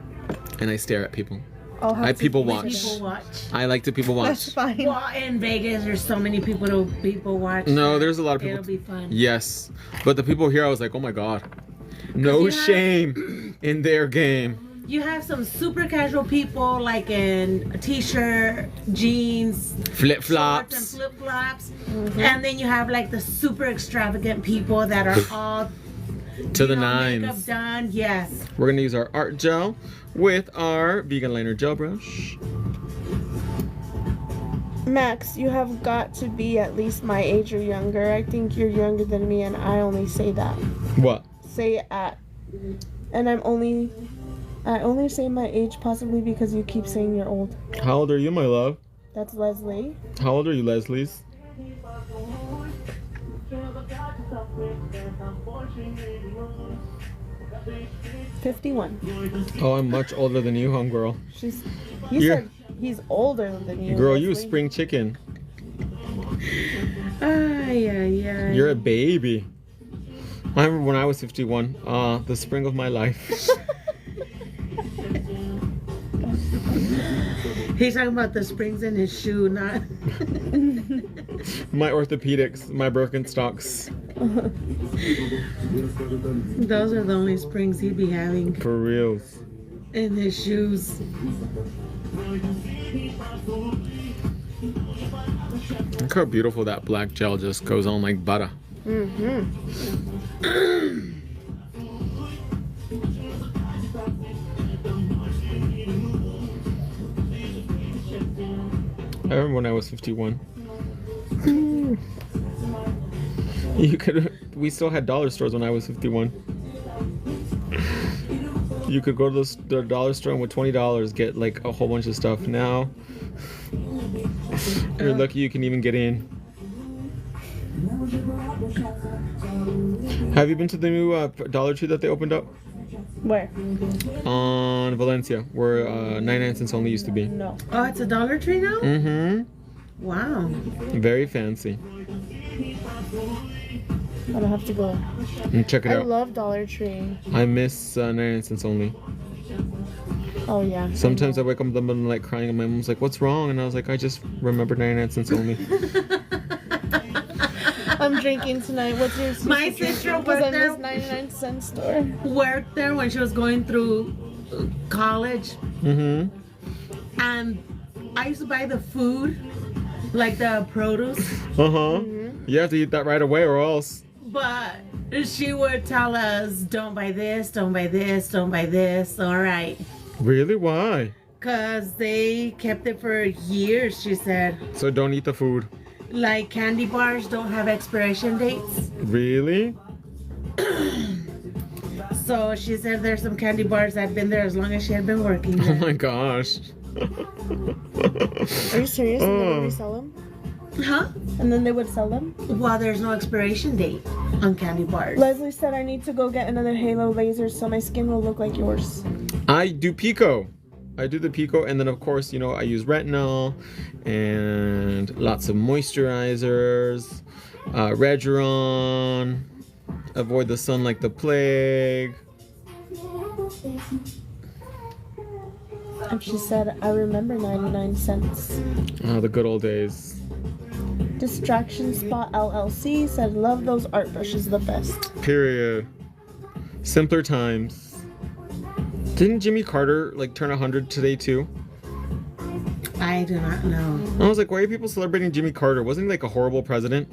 Speaker 1: and I stare at people.
Speaker 2: I'll have
Speaker 1: I
Speaker 2: to
Speaker 1: people
Speaker 2: sit
Speaker 1: watch.
Speaker 2: down.
Speaker 3: People watch.
Speaker 1: I like to people
Speaker 2: That's
Speaker 1: watch.
Speaker 2: fine.
Speaker 3: Well, in Vegas, there's so many people to people watch.
Speaker 1: No, there's a lot of people.
Speaker 3: It'll be fun.
Speaker 1: Yes, but the people here, I was like, oh my god, no
Speaker 3: you have-
Speaker 1: shame in their game.
Speaker 3: You have some super casual people like in a t-shirt, jeans,
Speaker 1: Flip
Speaker 3: shorts, and
Speaker 1: flops.
Speaker 3: flip flops, and then you have like the super extravagant people that are all
Speaker 1: To the
Speaker 3: makeup
Speaker 1: nines.
Speaker 3: done. Yes.
Speaker 1: We're gonna use our art gel with our vegan liner gel brush.
Speaker 2: Max, you have got to be at least my age or younger. I think you're younger than me, and I only say that.
Speaker 1: What?
Speaker 2: Say at. And I only say my age possibly because you keep saying you're old.
Speaker 1: How old are you, my love?
Speaker 2: That's Leslie.
Speaker 1: How old are you, Leslie's?
Speaker 2: $51.
Speaker 1: Oh, I'm much older than you, homegirl.
Speaker 2: He
Speaker 1: Yeah.
Speaker 2: said he's older than you.
Speaker 1: Girl, you a
Speaker 2: Leslie.
Speaker 1: spring chicken.
Speaker 3: Ay, ay, ay.
Speaker 1: You're a baby. I remember when I was 51, the spring of my life.
Speaker 3: He's talking about the springs in his shoe, not.
Speaker 1: My orthopedics, my Birkenstocks.
Speaker 3: Those are the only springs he'd be having
Speaker 1: For reals.
Speaker 3: in his shoes.
Speaker 1: Look how beautiful that black gel just goes on like butter.
Speaker 2: Mm-hmm.
Speaker 1: I remember when I was 51. We still had dollar stores when I was 51. You could go to the dollar store and with $20 get like a whole bunch of stuff. Now, you're lucky you can even get in. Have you been to the new Dollar Tree that they opened up
Speaker 2: Where?
Speaker 1: on Valencia, where 99 cents only used to be?
Speaker 2: No.
Speaker 3: Oh, it's a Dollar Tree now?
Speaker 1: Mm-hmm.
Speaker 3: Wow.
Speaker 1: Very fancy.
Speaker 2: I don't have to go.
Speaker 1: And check it
Speaker 2: I
Speaker 1: out.
Speaker 2: love Dollar Tree.
Speaker 1: I miss 99 cents only.
Speaker 2: Oh yeah.
Speaker 1: Sometimes I wake up in the middle of the night crying and my mom's like, what's wrong? And I was like, I just remember 99 cents only.
Speaker 2: I'm drinking tonight. What's your excuse?
Speaker 3: My
Speaker 2: for drinking?
Speaker 3: sister
Speaker 2: Because I
Speaker 3: worked there.
Speaker 2: miss 99-cent store.
Speaker 3: Worked there when she was going through college,
Speaker 1: Mm-hmm.
Speaker 3: and I used to buy the food, like the produce.
Speaker 1: Uh-huh. You have to eat that right away or else.
Speaker 3: But she would tell us, don't buy this, don't buy this, don't buy this. All right.
Speaker 1: Really? Why?
Speaker 3: Because they kept it for years, she said.
Speaker 1: So don't eat the food.
Speaker 3: Like candy bars don't have expiration dates.
Speaker 1: Really?
Speaker 3: So she said there's some candy bars that had been there as long as she had been working
Speaker 1: Oh
Speaker 3: there.
Speaker 1: my gosh.
Speaker 2: Are you serious? And then would resell them?
Speaker 3: Huh?
Speaker 2: And then they would sell them?
Speaker 3: Well, there's no expiration date on candy bars.
Speaker 2: Leslie said I need to go get another Halo laser so my skin will look like yours.
Speaker 1: I do Pico. I do the Pico, and then of course, you know, I use retinol and lots of moisturizers, Regeron, avoid the sun like the plague.
Speaker 2: And she said, I remember 99 cents.
Speaker 1: Oh, the good old days.
Speaker 2: Distraction Spot LLC said, love those art brushes the best.
Speaker 1: Period. Simpler times. Didn't Jimmy Carter like turn 100 today too?
Speaker 3: I do not know.
Speaker 1: I was like, why are people celebrating Jimmy Carter? Wasn't he like a horrible president?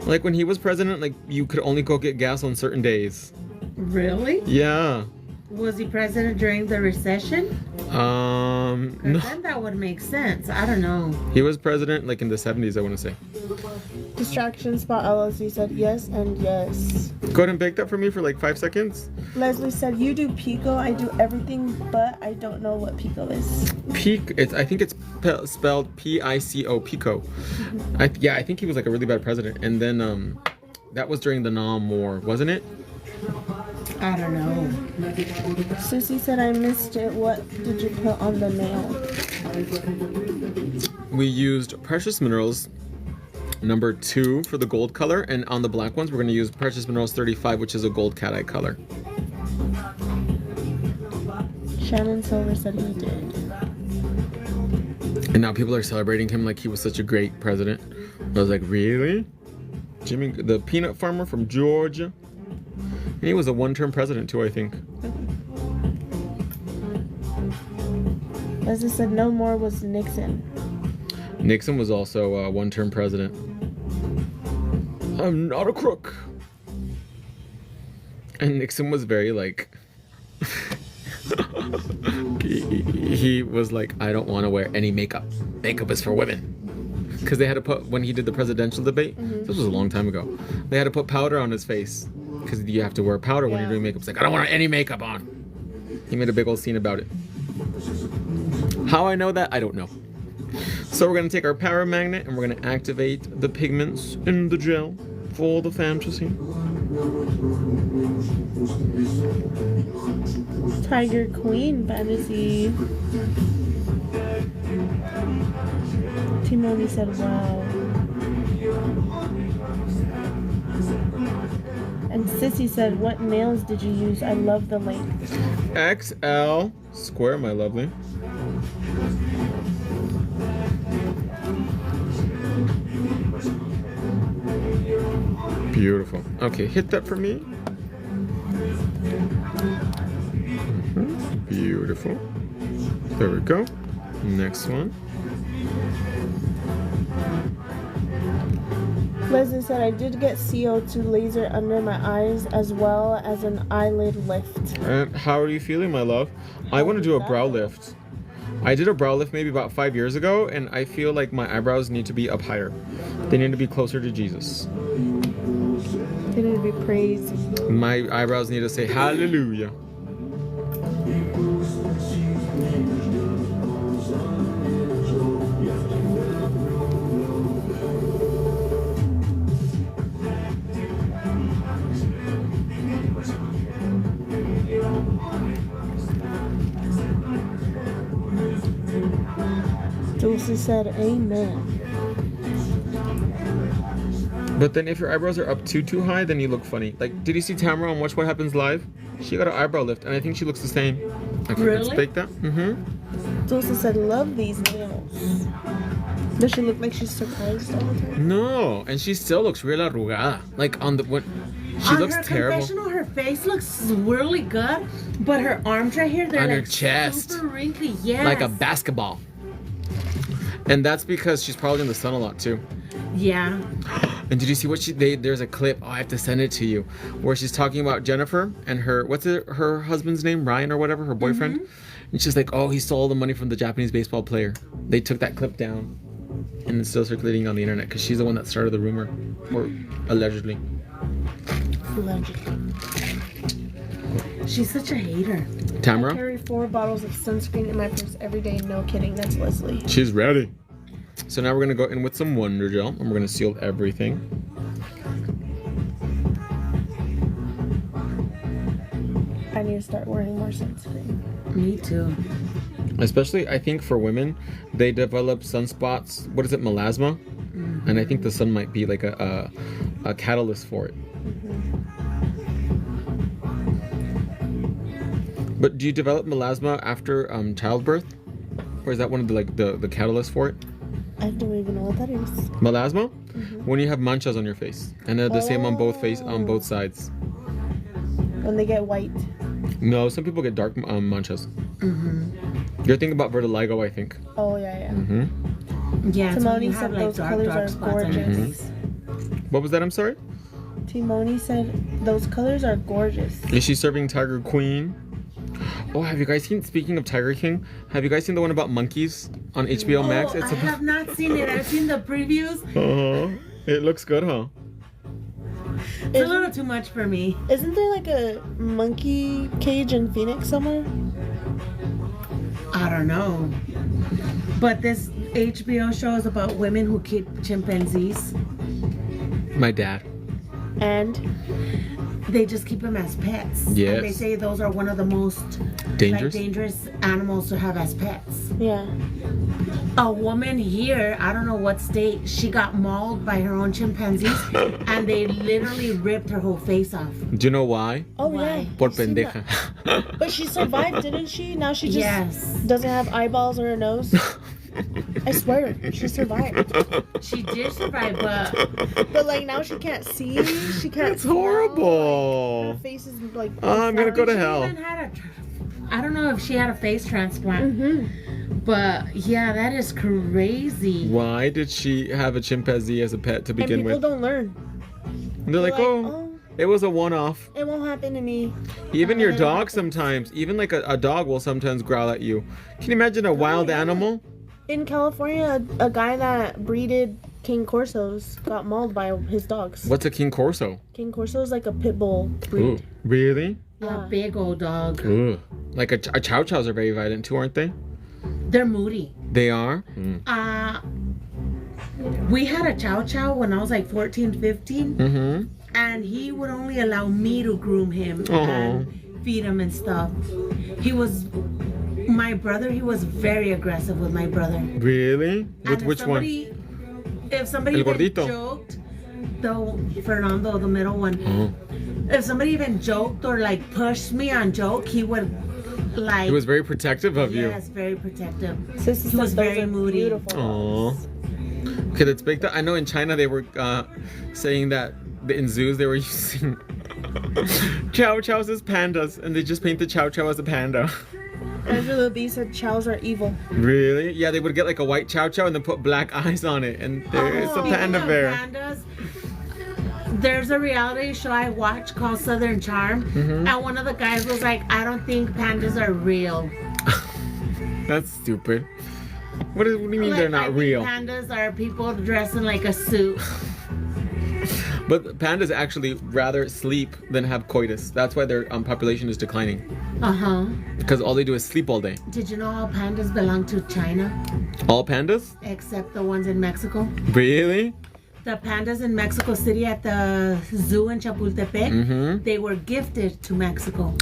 Speaker 1: Like when he was president, like you could only go get gas on certain days.
Speaker 3: Really?
Speaker 1: Yeah.
Speaker 3: Was he president during the recession?
Speaker 1: No.
Speaker 3: Then that would make sense. I don't know.
Speaker 1: He was president like in the 70s, I want to say.
Speaker 2: Distraction Spot LLC said, yes and yes.
Speaker 1: Go ahead and bake that for me for like 5 seconds.
Speaker 2: Leslie said, you do Pico, I do everything, but I don't know what Pico is.
Speaker 1: I think it's spelled P-I-C-O, Pico. I think he was like a really bad president. And then that was during the Nam War, wasn't it?
Speaker 3: I don't know.
Speaker 2: Susie said, I missed it. What did you put on the nail?
Speaker 1: We used Precious Minerals number 2 for the gold color, and on the black ones we're going to use Precious Minerals 35, which is a gold cat eye color.
Speaker 2: Shannon Silver said he did.
Speaker 1: And now people are celebrating him like he was such a great president. I was like, really? Jimmy, the peanut farmer from Georgia? And he was a one-term president too, I think.
Speaker 2: Leslie said, no more was Nixon.
Speaker 1: Nixon was also a one-term president. I'm not a crook. And Nixon was very like... he was like, I don't want to wear any makeup. Makeup is for women. Because they had to put, when he did the presidential debate, this was a long time ago, they had to put powder on his face. Because you have to wear powder when you're doing makeup. It's like, I don't want any makeup on. He made a big old scene about it. How I know that, I don't know. So we're going to take our power magnet and we're going to activate the pigments in the gel for the fantasy.
Speaker 2: Tiger Queen fantasy. Timoni said, wow. And Sissy said, what nails did you use? I love the length.
Speaker 1: XL square, my lovely. Beautiful. Okay, hit that for me. Beautiful. There we go. Next one.
Speaker 2: Leslie said, I did get CO2 laser under my eyes as well as an eyelid lift.
Speaker 1: And how are you feeling, my love? I want to do a brow lift. I did a brow lift maybe about 5 years ago, and I feel like my eyebrows need to be up higher. They need to be closer to Jesus.
Speaker 2: They need to be praised.
Speaker 1: My eyebrows need to say hallelujah.
Speaker 2: Dulce said, amen.
Speaker 1: But then if your eyebrows are up too high, then you look funny. Like, did you see Tamara on Watch What Happens Live? She got an eyebrow lift, and I think she looks the same. Okay, let's
Speaker 3: Really?
Speaker 1: bake that.
Speaker 2: Dulce said, love these nails. Does she look like she's surprised all the time?
Speaker 1: No, and she still looks real arrugada. Like on the when she
Speaker 3: on
Speaker 1: looks
Speaker 3: her
Speaker 1: terrible.
Speaker 3: confessional, her face looks really good, but her arms right here, they're
Speaker 1: On her
Speaker 3: like
Speaker 1: chest.
Speaker 3: super wrinkly. Yes.
Speaker 1: Like a basketball. And that's because she's probably in the sun a lot too.
Speaker 3: Yeah.
Speaker 1: And did you see what there's a clip, oh, I have to send it to you, where she's talking about Jennifer and her husband's name, Ryan or whatever, her boyfriend. And she's like, oh, he stole all the money from the Japanese baseball player. They took that clip down and it's still circulating on the internet because she's the one that started the rumor, or allegedly.
Speaker 3: She's such a hater.
Speaker 2: I
Speaker 1: Tamara?
Speaker 2: carry 4 bottles of sunscreen in my purse every day. No kidding. That's Leslie.
Speaker 1: She's ready. So now we're going to go in with some Wonder Gel and we're going to seal everything.
Speaker 2: I need to start wearing more sunscreen.
Speaker 3: Me too.
Speaker 1: Especially, I think for women, they develop sunspots. What is it, melasma? And I think the sun might be like a catalyst for it. But do you develop melasma after childbirth, or is that one of the catalysts for it?
Speaker 2: I don't even know what that is.
Speaker 1: Melasma, when you have manchas on your face, and they're the same on both sides.
Speaker 2: When they get white.
Speaker 1: No, some people get dark manchas. You're thinking about vitiligo, I think.
Speaker 2: Oh yeah.
Speaker 3: Yeah, so you
Speaker 2: Timoni
Speaker 3: have
Speaker 2: said
Speaker 3: like
Speaker 2: those
Speaker 3: dark
Speaker 2: colors are
Speaker 3: spots on your
Speaker 2: gorgeous.
Speaker 3: face.
Speaker 1: What was that? I'm sorry.
Speaker 2: Timoni said those colors are gorgeous.
Speaker 1: Is she serving Tiger Queen? Oh, have you guys seen? Speaking of Tiger King, have you guys seen the one about monkeys on HBO Max?
Speaker 3: Oh, I have not seen it. I've seen the previews.
Speaker 1: It looks good, huh?
Speaker 3: It's a little too much for me.
Speaker 2: Isn't there like a monkey cage in Phoenix somewhere?
Speaker 3: I don't know. But this HBO show is about women who keep chimpanzees.
Speaker 1: My dad.
Speaker 2: And
Speaker 3: They just keep them as pets.
Speaker 1: Yes.
Speaker 3: And they say those are one of the most dangerous animals to have as pets.
Speaker 2: yeah.
Speaker 3: A woman here, I don't know what state, she got mauled by her own chimpanzees and they literally ripped her whole face off.
Speaker 1: Do you know why?
Speaker 2: Oh
Speaker 3: Why?
Speaker 2: yeah.
Speaker 1: Por
Speaker 2: I've seen that.
Speaker 1: pendeja.
Speaker 2: But she survived, didn't she? Now she just
Speaker 3: Yes.
Speaker 2: doesn't have eyeballs or a nose. I swear, she survived.
Speaker 3: She did survive, but
Speaker 2: But like now she can't see. She can't.
Speaker 1: It's
Speaker 2: smell.
Speaker 1: horrible.
Speaker 2: Her face is like.
Speaker 1: I'm gonna go to
Speaker 3: she
Speaker 1: hell.
Speaker 3: even had I don't know if she had a face transplant. But yeah, that is crazy.
Speaker 1: Why did she have a chimpanzee as a pet to
Speaker 2: And
Speaker 1: begin
Speaker 2: people
Speaker 1: with?
Speaker 2: don't learn.
Speaker 1: And they're like, oh, it was a one-off.
Speaker 2: It won't happen to me.
Speaker 1: Even your dog sometimes, even like a dog will sometimes growl at you. Can you imagine a wild animal?
Speaker 2: In California, a guy that breeded King Corsos got mauled by his dogs.
Speaker 1: What's a King Corso?
Speaker 2: King Corso is like a pit bull
Speaker 1: Ooh,
Speaker 2: breed.
Speaker 1: really?
Speaker 3: A big old dog.
Speaker 1: Ooh. Like a Chow Chows are very violent too, aren't they?
Speaker 3: They're moody.
Speaker 1: They are?
Speaker 3: We had a Chow Chow when I was like 14, 15.
Speaker 1: Mm-hmm.
Speaker 3: And he would only allow me to groom him and feed him and stuff. He was my brother. He was very aggressive with my brother.
Speaker 1: Really?
Speaker 3: And
Speaker 1: With
Speaker 3: if
Speaker 1: which one?
Speaker 3: If somebody
Speaker 1: El
Speaker 3: even
Speaker 1: gordito.
Speaker 3: joked, Fernando, the middle one. If somebody even joked or like pushed me on joke, he would like.
Speaker 1: He was very protective of you.
Speaker 3: Yes, very protective.
Speaker 2: Sissy
Speaker 3: He was
Speaker 2: said those
Speaker 3: very
Speaker 2: are
Speaker 3: moody.
Speaker 2: Beautiful.
Speaker 1: Aw. Okay, let's make that. I know in China they were saying that in zoos they were using Chow Chows as pandas, and they just paint the Chow Chow as a panda.
Speaker 2: Angela B said chows are evil.
Speaker 1: Really? Yeah, they would get like a white Chow Chow and then put black eyes on it, and there's a
Speaker 3: Speaking
Speaker 1: panda
Speaker 3: of
Speaker 1: bear.
Speaker 3: pandas, there's a reality show I watch called Southern Charm, and one of the guys was like, "I don't think pandas are real."
Speaker 1: That's stupid. What do you mean
Speaker 3: Like,
Speaker 1: they're
Speaker 3: I
Speaker 1: not
Speaker 3: think
Speaker 1: real?
Speaker 3: Pandas are people dressed in like a suit.
Speaker 1: But pandas actually rather sleep than have coitus. That's why their population is declining. Because all they do is sleep all day.
Speaker 3: Did you know all pandas belong to China,
Speaker 1: All pandas?
Speaker 3: except the ones in Mexico?
Speaker 1: Really?
Speaker 3: The pandas in Mexico City at the zoo in Chapultepec, they were gifted to Mexico.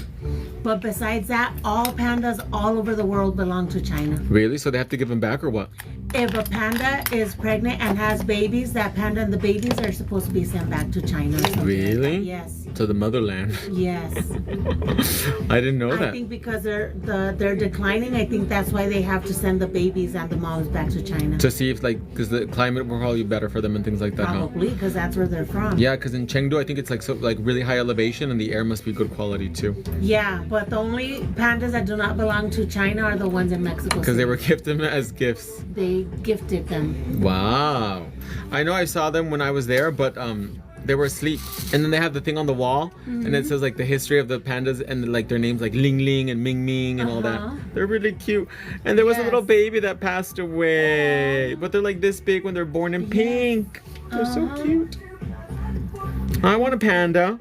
Speaker 3: But besides that, all pandas all over the world belong to China.
Speaker 1: Really? So they have to give them back or what?
Speaker 3: If a panda is pregnant and has babies, that panda and the babies are supposed to be sent back to China. or something like
Speaker 1: Really?
Speaker 3: that. Yes.
Speaker 1: To the motherland.
Speaker 3: Yes.
Speaker 1: I didn't know
Speaker 3: I
Speaker 1: that.
Speaker 3: think because they're declining, I think that's why they have to send the babies and the moms back to China.
Speaker 1: To see if because the climate will probably be better for them and things like that. Huh?
Speaker 3: Probably because that's where they're from.
Speaker 1: Yeah, because in Chengdu, I think it's like really high elevation and the air must be good quality too.
Speaker 3: Yeah, but the only pandas that do not belong to China are the ones in Mexico.
Speaker 1: Because they were gifted as gifts.
Speaker 3: They gifted them.
Speaker 1: Wow. I know I saw them when I was there, but they were asleep. And then they have the thing on the wall, and it says like the history of the pandas and like their names like Ling Ling and Ming Ming and all that. They're really cute. And there was a little baby that passed away, but they're like this big when they're born in pink. They're so cute. I want a panda.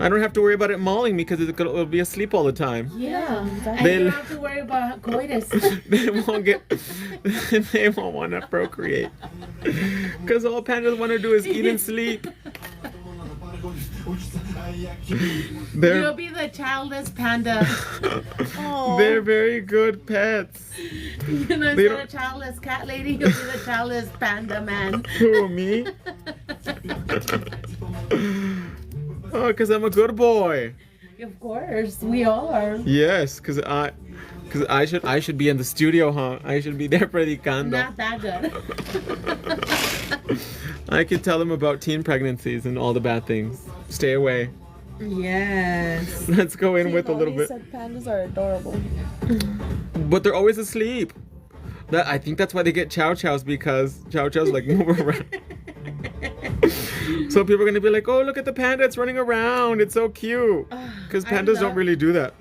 Speaker 1: I don't have to worry about it mauling me because it'll be asleep all the time.
Speaker 3: Yeah. And
Speaker 1: They-
Speaker 3: you don't have to worry about coitus.
Speaker 1: They won't want to procreate. Because all pandas want to do is eat and sleep.
Speaker 3: You'll be the childless panda.
Speaker 1: They're very good pets.
Speaker 3: You know,
Speaker 1: They
Speaker 3: instead
Speaker 1: don't-
Speaker 3: of childless cat lady, you'll be the childless panda man.
Speaker 1: Who, me? Oh, because I'm a good boy.
Speaker 3: Of course, we all are.
Speaker 1: Yes, because I should be in the studio, huh? I should be there predicando.
Speaker 3: Not that good.
Speaker 1: I could tell them about teen pregnancies and all the bad things. Stay away.
Speaker 3: Yes.
Speaker 1: Let's go in with a little bit.
Speaker 2: said pandas are adorable.
Speaker 1: But they're always asleep. I think that's why they get chow chows, because chow chows like move around. So people are gonna be like, "Oh, look at the panda! It's running around. It's so cute." Because
Speaker 3: I
Speaker 1: pandas
Speaker 3: love-
Speaker 1: don't really do that.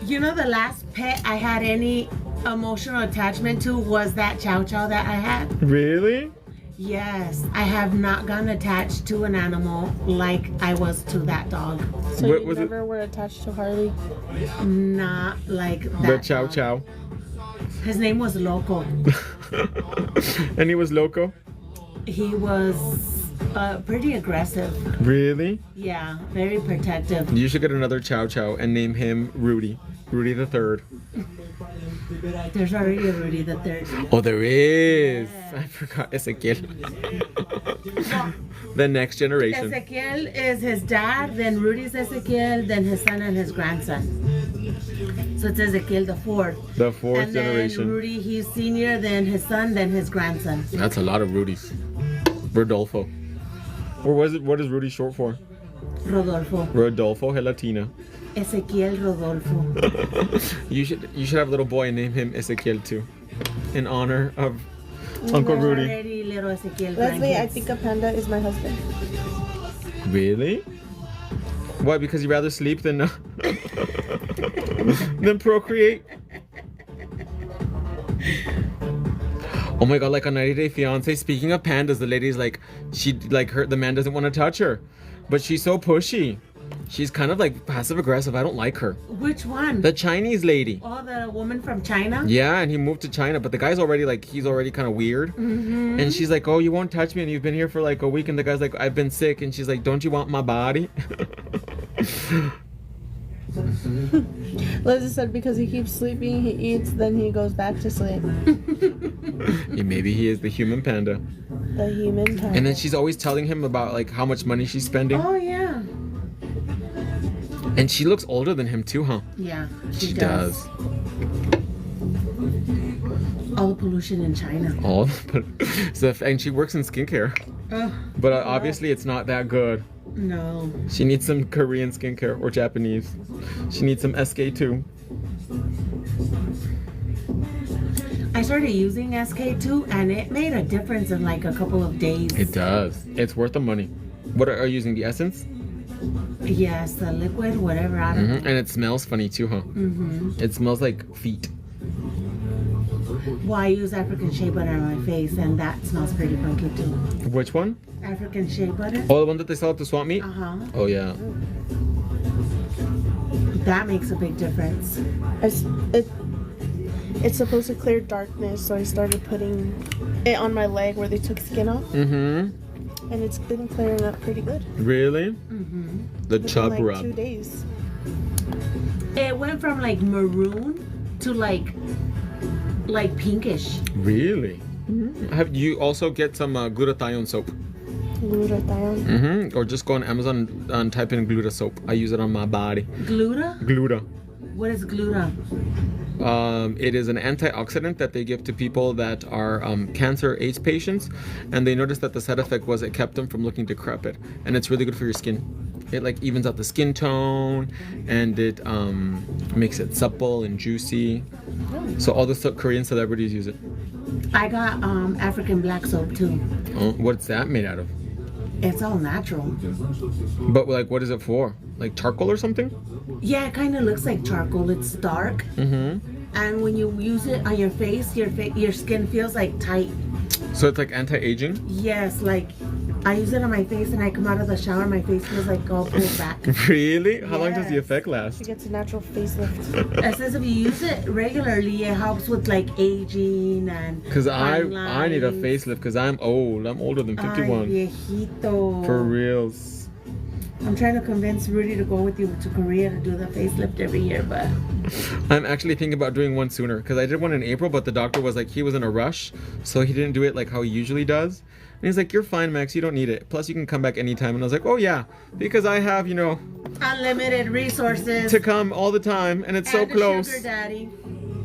Speaker 3: You know, the last pet I had any emotional attachment to was that chow chow that I had.
Speaker 1: Really?
Speaker 3: Yes, I have not gotten attached to an animal like I was to that dog.
Speaker 2: So
Speaker 1: What
Speaker 2: you
Speaker 1: was it?
Speaker 2: never were attached to Harley?
Speaker 3: Not like that.
Speaker 1: The chow
Speaker 3: dog.
Speaker 1: chow.
Speaker 3: His name was Loco.
Speaker 1: And he was loco.
Speaker 3: He was pretty aggressive.
Speaker 1: Really?
Speaker 3: Yeah, very protective.
Speaker 1: You should get another chow chow and name him Rudy. Rudy the Third.
Speaker 3: There's already a Rudy the Third.
Speaker 1: Oh, there is. I forgot Ezequiel. The next generation.
Speaker 3: Ezequiel is his dad, then Rudy's Ezequiel, then his son and his grandson. So it's Ezequiel the fourth.
Speaker 1: The fourth
Speaker 3: And then
Speaker 1: generation.
Speaker 3: Rudy, he's senior, then his son, then his grandson.
Speaker 1: That's a lot of Rudies. Rodolfo. Or was it? What is Rudy short for?
Speaker 3: Rodolfo.
Speaker 1: Rodolfo Gelatina.
Speaker 3: Ezequiel Rodolfo.
Speaker 1: You should have a little boy and name him Ezequiel too, in honor of Uncle
Speaker 3: There's
Speaker 1: Rudy.
Speaker 3: already little Ezequiel
Speaker 2: Leslie, I
Speaker 3: grandkids.
Speaker 2: think a panda is my husband.
Speaker 1: Really? Why? Because you rather sleep than than procreate? Oh my god, like on 90 Day Fiance, speaking of pandas, the lady's like, the man doesn't want to touch her. But she's so pushy. She's kind of like passive aggressive. I don't like her.
Speaker 3: Which one?
Speaker 1: The Chinese lady.
Speaker 3: Oh, the woman from China?
Speaker 1: Yeah, and he moved to China, but the guy's already he's already kind of weird. And she's like, "Oh, you won't touch me, and you've been here for like a week." And the guy's like, "I've been sick," and she's like, "Don't you want my body?"
Speaker 2: Leslie said because he keeps sleeping, he eats, then he goes back to sleep.
Speaker 1: Maybe he is the human panda.
Speaker 2: The human panda.
Speaker 1: And then she's always telling him about like how much money she's spending.
Speaker 3: Oh, yeah.
Speaker 1: And she looks older than him too, huh?
Speaker 3: Yeah,
Speaker 1: She does.
Speaker 3: All the pollution in China.
Speaker 1: All, but and she works in skincare.
Speaker 3: Oh,
Speaker 1: But obviously it's not that good.
Speaker 3: no.
Speaker 1: She needs some Korean skincare or Japanese. She needs some SK2.
Speaker 3: I started using SK2 and it made a difference in like a couple of days.
Speaker 1: It does. It's worth the money. What are you using? The essence?
Speaker 3: Yes, the liquid, whatever. I don't know.
Speaker 1: And it smells funny too, huh? It smells like feet.
Speaker 3: Well, I use African shea butter on my face and that smells pretty funky too.
Speaker 1: Which one?
Speaker 3: African shea butter?
Speaker 1: Oh, the one that they sell at the swap meet?
Speaker 3: Uh-huh.
Speaker 1: Oh, yeah.
Speaker 3: That makes a big difference.
Speaker 2: It's supposed to clear darkness, so I started putting it on my leg where they took skin off,
Speaker 1: Mm-hmm.
Speaker 2: and it's been clearing up pretty good.
Speaker 1: Really? The
Speaker 2: Within
Speaker 1: chub
Speaker 2: like
Speaker 1: rub.
Speaker 2: 2 days.
Speaker 3: It went from like maroon to like pinkish.
Speaker 1: Really? Have you also get some glutathione soap?
Speaker 2: Glutathione.
Speaker 1: Or just go on Amazon and type in Gluta soap. I use it on my body.
Speaker 3: Gluta?
Speaker 1: Gluta.
Speaker 3: What is gluta?
Speaker 1: It is an antioxidant that they give to people that are cancer AIDS patients, and they noticed that the side effect was it kept them from looking decrepit, and it's really good for your skin. It like evens out the skin tone, and it makes it supple and juicy. So all the Korean celebrities use it.
Speaker 3: I got African black soap too.
Speaker 1: Oh, what's that made out of?
Speaker 3: It's all natural.
Speaker 1: But like, what is it for? Like charcoal or something?
Speaker 3: Yeah, it kind of looks like charcoal. It's dark.
Speaker 1: Mm-hmm.
Speaker 3: And when you use it on your face, your skin feels like tight.
Speaker 1: So it's like anti-aging?
Speaker 3: Yes, like I use it on my face and I come out of the shower, my face feels like all pulled back.
Speaker 1: Really? How long does the
Speaker 3: Yes.
Speaker 1: effect last?
Speaker 2: She gets a natural facelift.
Speaker 3: It says if you use it regularly, it helps with like aging and
Speaker 1: Because I
Speaker 3: fine
Speaker 1: need a
Speaker 3: lines.
Speaker 1: facelift because I'm old. I'm older than 51.
Speaker 3: Ay, viejito.
Speaker 1: For reals.
Speaker 3: I'm trying to convince Rudy to go with you to Korea to do the facelift every year, but
Speaker 1: I'm actually thinking about doing one sooner because I did one in April, but the doctor was like, he was in a rush, so he didn't do it like how he usually does. And he's like, you're fine, Max, you don't need it. Plus, you can come back anytime. And I was like, oh yeah, because I have, you know,
Speaker 3: unlimited resources.
Speaker 1: to come all the time, and it's so
Speaker 3: and a
Speaker 1: close.
Speaker 3: Sugar daddy.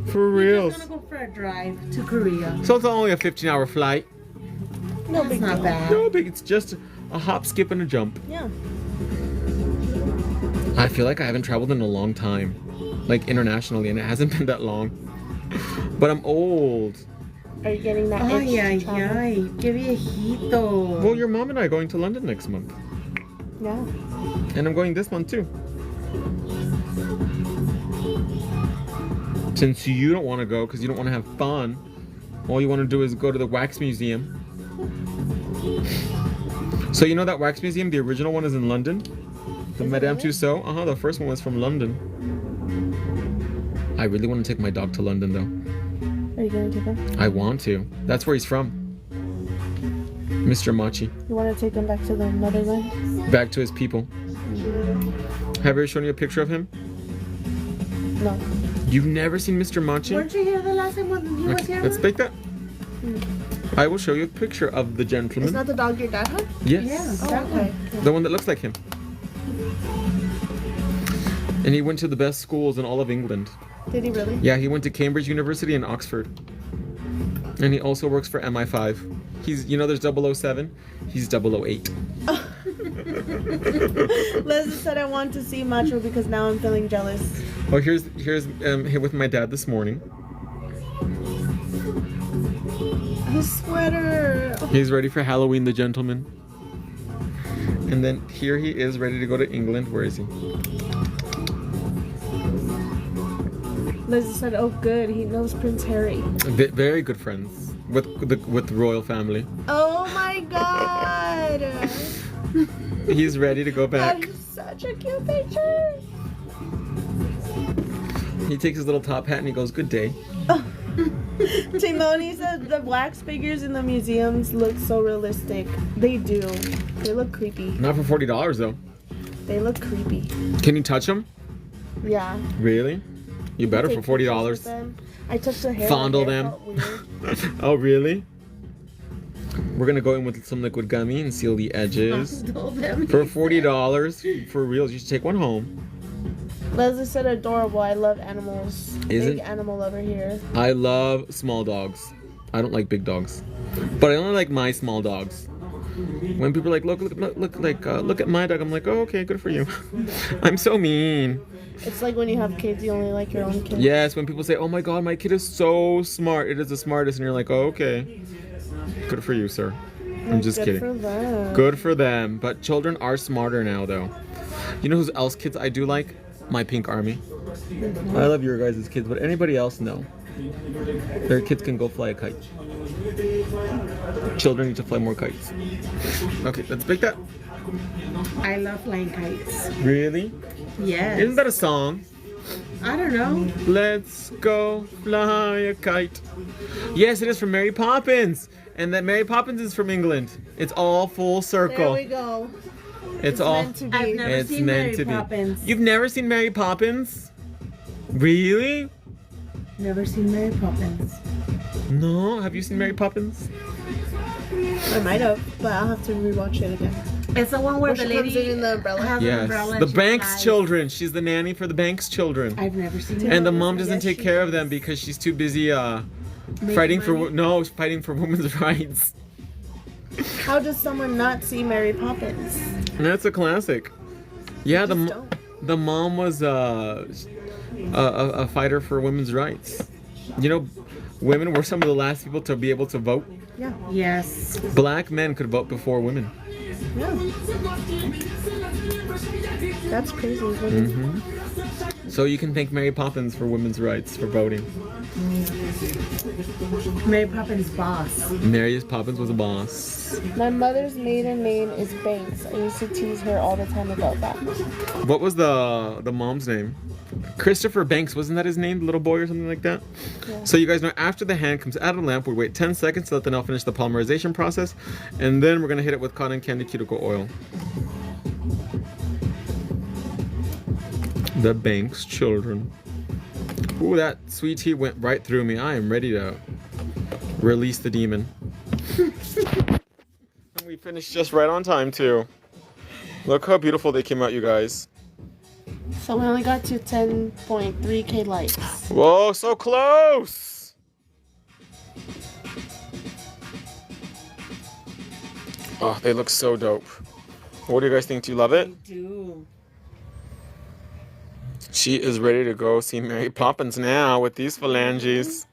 Speaker 1: For
Speaker 3: We're
Speaker 1: reals.
Speaker 3: just gonna go for a drive to Korea.
Speaker 1: So it's only a 15-hour flight.
Speaker 2: No
Speaker 3: That's
Speaker 2: big
Speaker 3: not
Speaker 2: deal.
Speaker 3: bad.
Speaker 1: No big, it's just a hop, skip, and a jump.
Speaker 2: Yeah.
Speaker 1: I feel like I haven't traveled in a long time, like internationally, and it hasn't been that long. But I'm old.
Speaker 2: Are you getting that itch
Speaker 3: Ay, ay,
Speaker 2: to travel?
Speaker 3: ay. Que viejito.
Speaker 1: Well, your mom and I are going to London next month,
Speaker 2: Yeah.
Speaker 1: and I'm going this month too. Since you don't want to go because you don't want to have fun, all you want to do is go to the wax museum. So you know that wax museum, the original one is in London. The Madame Tussauds. The first one was from London. I really want to take my dog to London though.
Speaker 2: Are you gonna take him?
Speaker 1: I want to. That's where he's from. Mr. Machi.
Speaker 2: You want to take him back to the motherland?
Speaker 1: Back to his people. Have I ever shown you a picture of him?
Speaker 2: No.
Speaker 1: You've never seen Mr. Machi?
Speaker 3: Weren't you here the last time when he was
Speaker 1: Okay,
Speaker 3: here?
Speaker 1: let's take that. I will show you a picture of the
Speaker 2: It's
Speaker 1: gentleman.
Speaker 2: not the dog your dad had?
Speaker 1: Yes.
Speaker 3: Yeah.
Speaker 2: Oh, okay.
Speaker 1: The one that looks like him. And he went to the best schools in all of England.
Speaker 2: Did he really?
Speaker 1: Yeah, he went to Cambridge University and Oxford. And he also works for MI5. He's, you know, there's 007. He's 008.
Speaker 2: Leslie said I want to see Macho because now I'm feeling jealous.
Speaker 1: Oh, here's here with my dad this morning.
Speaker 2: His sweater.
Speaker 1: He's ready for Halloween, the gentleman. And then here he is ready to go to England. Where is he?
Speaker 2: Leslie said, "Oh, good. He knows Prince Harry."
Speaker 1: Very good friends with the royal family.
Speaker 2: Oh my God!
Speaker 1: He's ready to go
Speaker 2: That
Speaker 1: back.
Speaker 2: is such a cute picture.
Speaker 1: He takes his little top hat and he goes, "Good day."
Speaker 2: Timoni said the wax figures in the museums look so realistic. They do. They look creepy.
Speaker 1: Not for $40 though.
Speaker 2: They look creepy.
Speaker 1: Can you touch them?
Speaker 2: Yeah.
Speaker 1: Really? You better
Speaker 2: Take
Speaker 1: for
Speaker 2: pictures with
Speaker 1: $40.
Speaker 2: them. I touched their hair.
Speaker 1: Fondle
Speaker 2: their hair
Speaker 1: them.
Speaker 2: felt weird.
Speaker 1: Oh, really? We're gonna go in with some liquid gummy and seal the edges.
Speaker 3: Told them.
Speaker 1: For $40, for reals, you should take one home.
Speaker 2: Leslie said adorable. I love animals.
Speaker 1: Isn't-
Speaker 2: Big animal lover here.
Speaker 1: I love small dogs. I don't like big dogs, but I only like my small dogs. When people are like, look at my dog, I'm like, oh, okay, good for you. I'm so mean.
Speaker 2: It's like when you have kids, you only like your own kids.
Speaker 1: Yes, when people say, oh my God, my kid is so smart, it is the smartest, and you're like, oh, okay, good for you, sir. I'm just
Speaker 2: Good
Speaker 1: kidding.
Speaker 2: for them.
Speaker 1: Good for them. But children are smarter now, though. You know whose else kids I do like? My Pink Army. I love your guys' kids, but anybody else, no. Their kids can go fly a kite. Children need to fly more kites. Okay, let's pick that.
Speaker 3: I love flying kites.
Speaker 1: Really?
Speaker 3: Yes.
Speaker 1: Isn't that a song?
Speaker 3: I don't know.
Speaker 1: Let's go fly a kite. Yes, it is from Mary Poppins. And that Mary Poppins is from England. It's all full
Speaker 2: There
Speaker 1: circle.
Speaker 2: we go.
Speaker 1: It's all.
Speaker 2: Meant to be.
Speaker 3: I've never
Speaker 1: It's
Speaker 3: seen
Speaker 1: meant
Speaker 3: Mary
Speaker 1: to be.
Speaker 3: Poppins.
Speaker 1: You've never seen Mary Poppins? Really?
Speaker 3: Never seen Mary Poppins.
Speaker 1: No? Have you seen Mary Poppins?
Speaker 2: I might have, but I'll have to rewatch it again.
Speaker 3: It's the one where the
Speaker 2: She comes
Speaker 3: lady
Speaker 2: in the umbrella.
Speaker 3: has an umbrella.
Speaker 1: Yes.
Speaker 3: and
Speaker 1: The
Speaker 3: she
Speaker 1: Banks
Speaker 3: flies.
Speaker 1: children. She's the nanny for the Banks children.
Speaker 3: I've never seen it.
Speaker 1: And the mom doesn't
Speaker 2: Yes,
Speaker 1: take
Speaker 2: she
Speaker 1: care of
Speaker 2: is.
Speaker 1: them because she's too busy
Speaker 3: Making
Speaker 1: fighting for
Speaker 3: money?
Speaker 1: fighting for women's rights.
Speaker 2: How does someone not see Mary Poppins?
Speaker 1: And that's a classic. Yeah,
Speaker 2: Just don't.
Speaker 1: the mom was a fighter for women's rights. You know, women were some of the last people to be able to vote.
Speaker 2: Yeah.
Speaker 3: Yes.
Speaker 1: Black men could vote before women.
Speaker 2: Yeah. That's crazy.
Speaker 1: So you can thank Mary Poppins for women's rights for voting.
Speaker 3: Mary Poppins' boss.
Speaker 1: Mary Poppins was a boss.
Speaker 2: My mother's maiden name is Banks. I used to tease her all the time about that.
Speaker 1: What was the mom's name? Christopher Banks, wasn't that his name, the little boy or something like that?
Speaker 2: Yeah.
Speaker 1: So you guys know after the hand comes out of the lamp, we wait 10 seconds to let the nail finish the polymerization process, and then we're gonna hit it with cotton candy cuticle oil. The Banks children. Ooh, that sweet tea went right through me. I am ready to release the demon. And we finished just right on time too. Look how beautiful they came out, you guys.
Speaker 2: So we only got to 10.3K likes.
Speaker 1: Whoa, so close! Oh, they look so dope. What do you guys think? Do you love it?
Speaker 3: Do.
Speaker 1: She is ready to go see Mary Poppins now with these phalanges.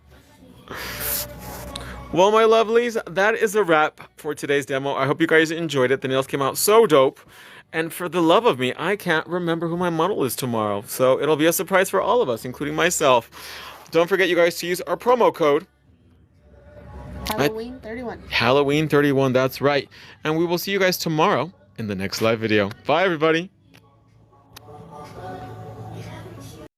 Speaker 1: Well, my lovelies, that is a wrap for today's demo. I hope you guys enjoyed it. The nails came out so dope. And for the love of me, I can't remember who my model is tomorrow. So it'll be a surprise for all of us, including myself. Don't forget, you guys, to use our promo code
Speaker 2: Halloween 31.
Speaker 1: Halloween 31. That's right. And we will see you guys tomorrow in the next live video. Bye, everybody.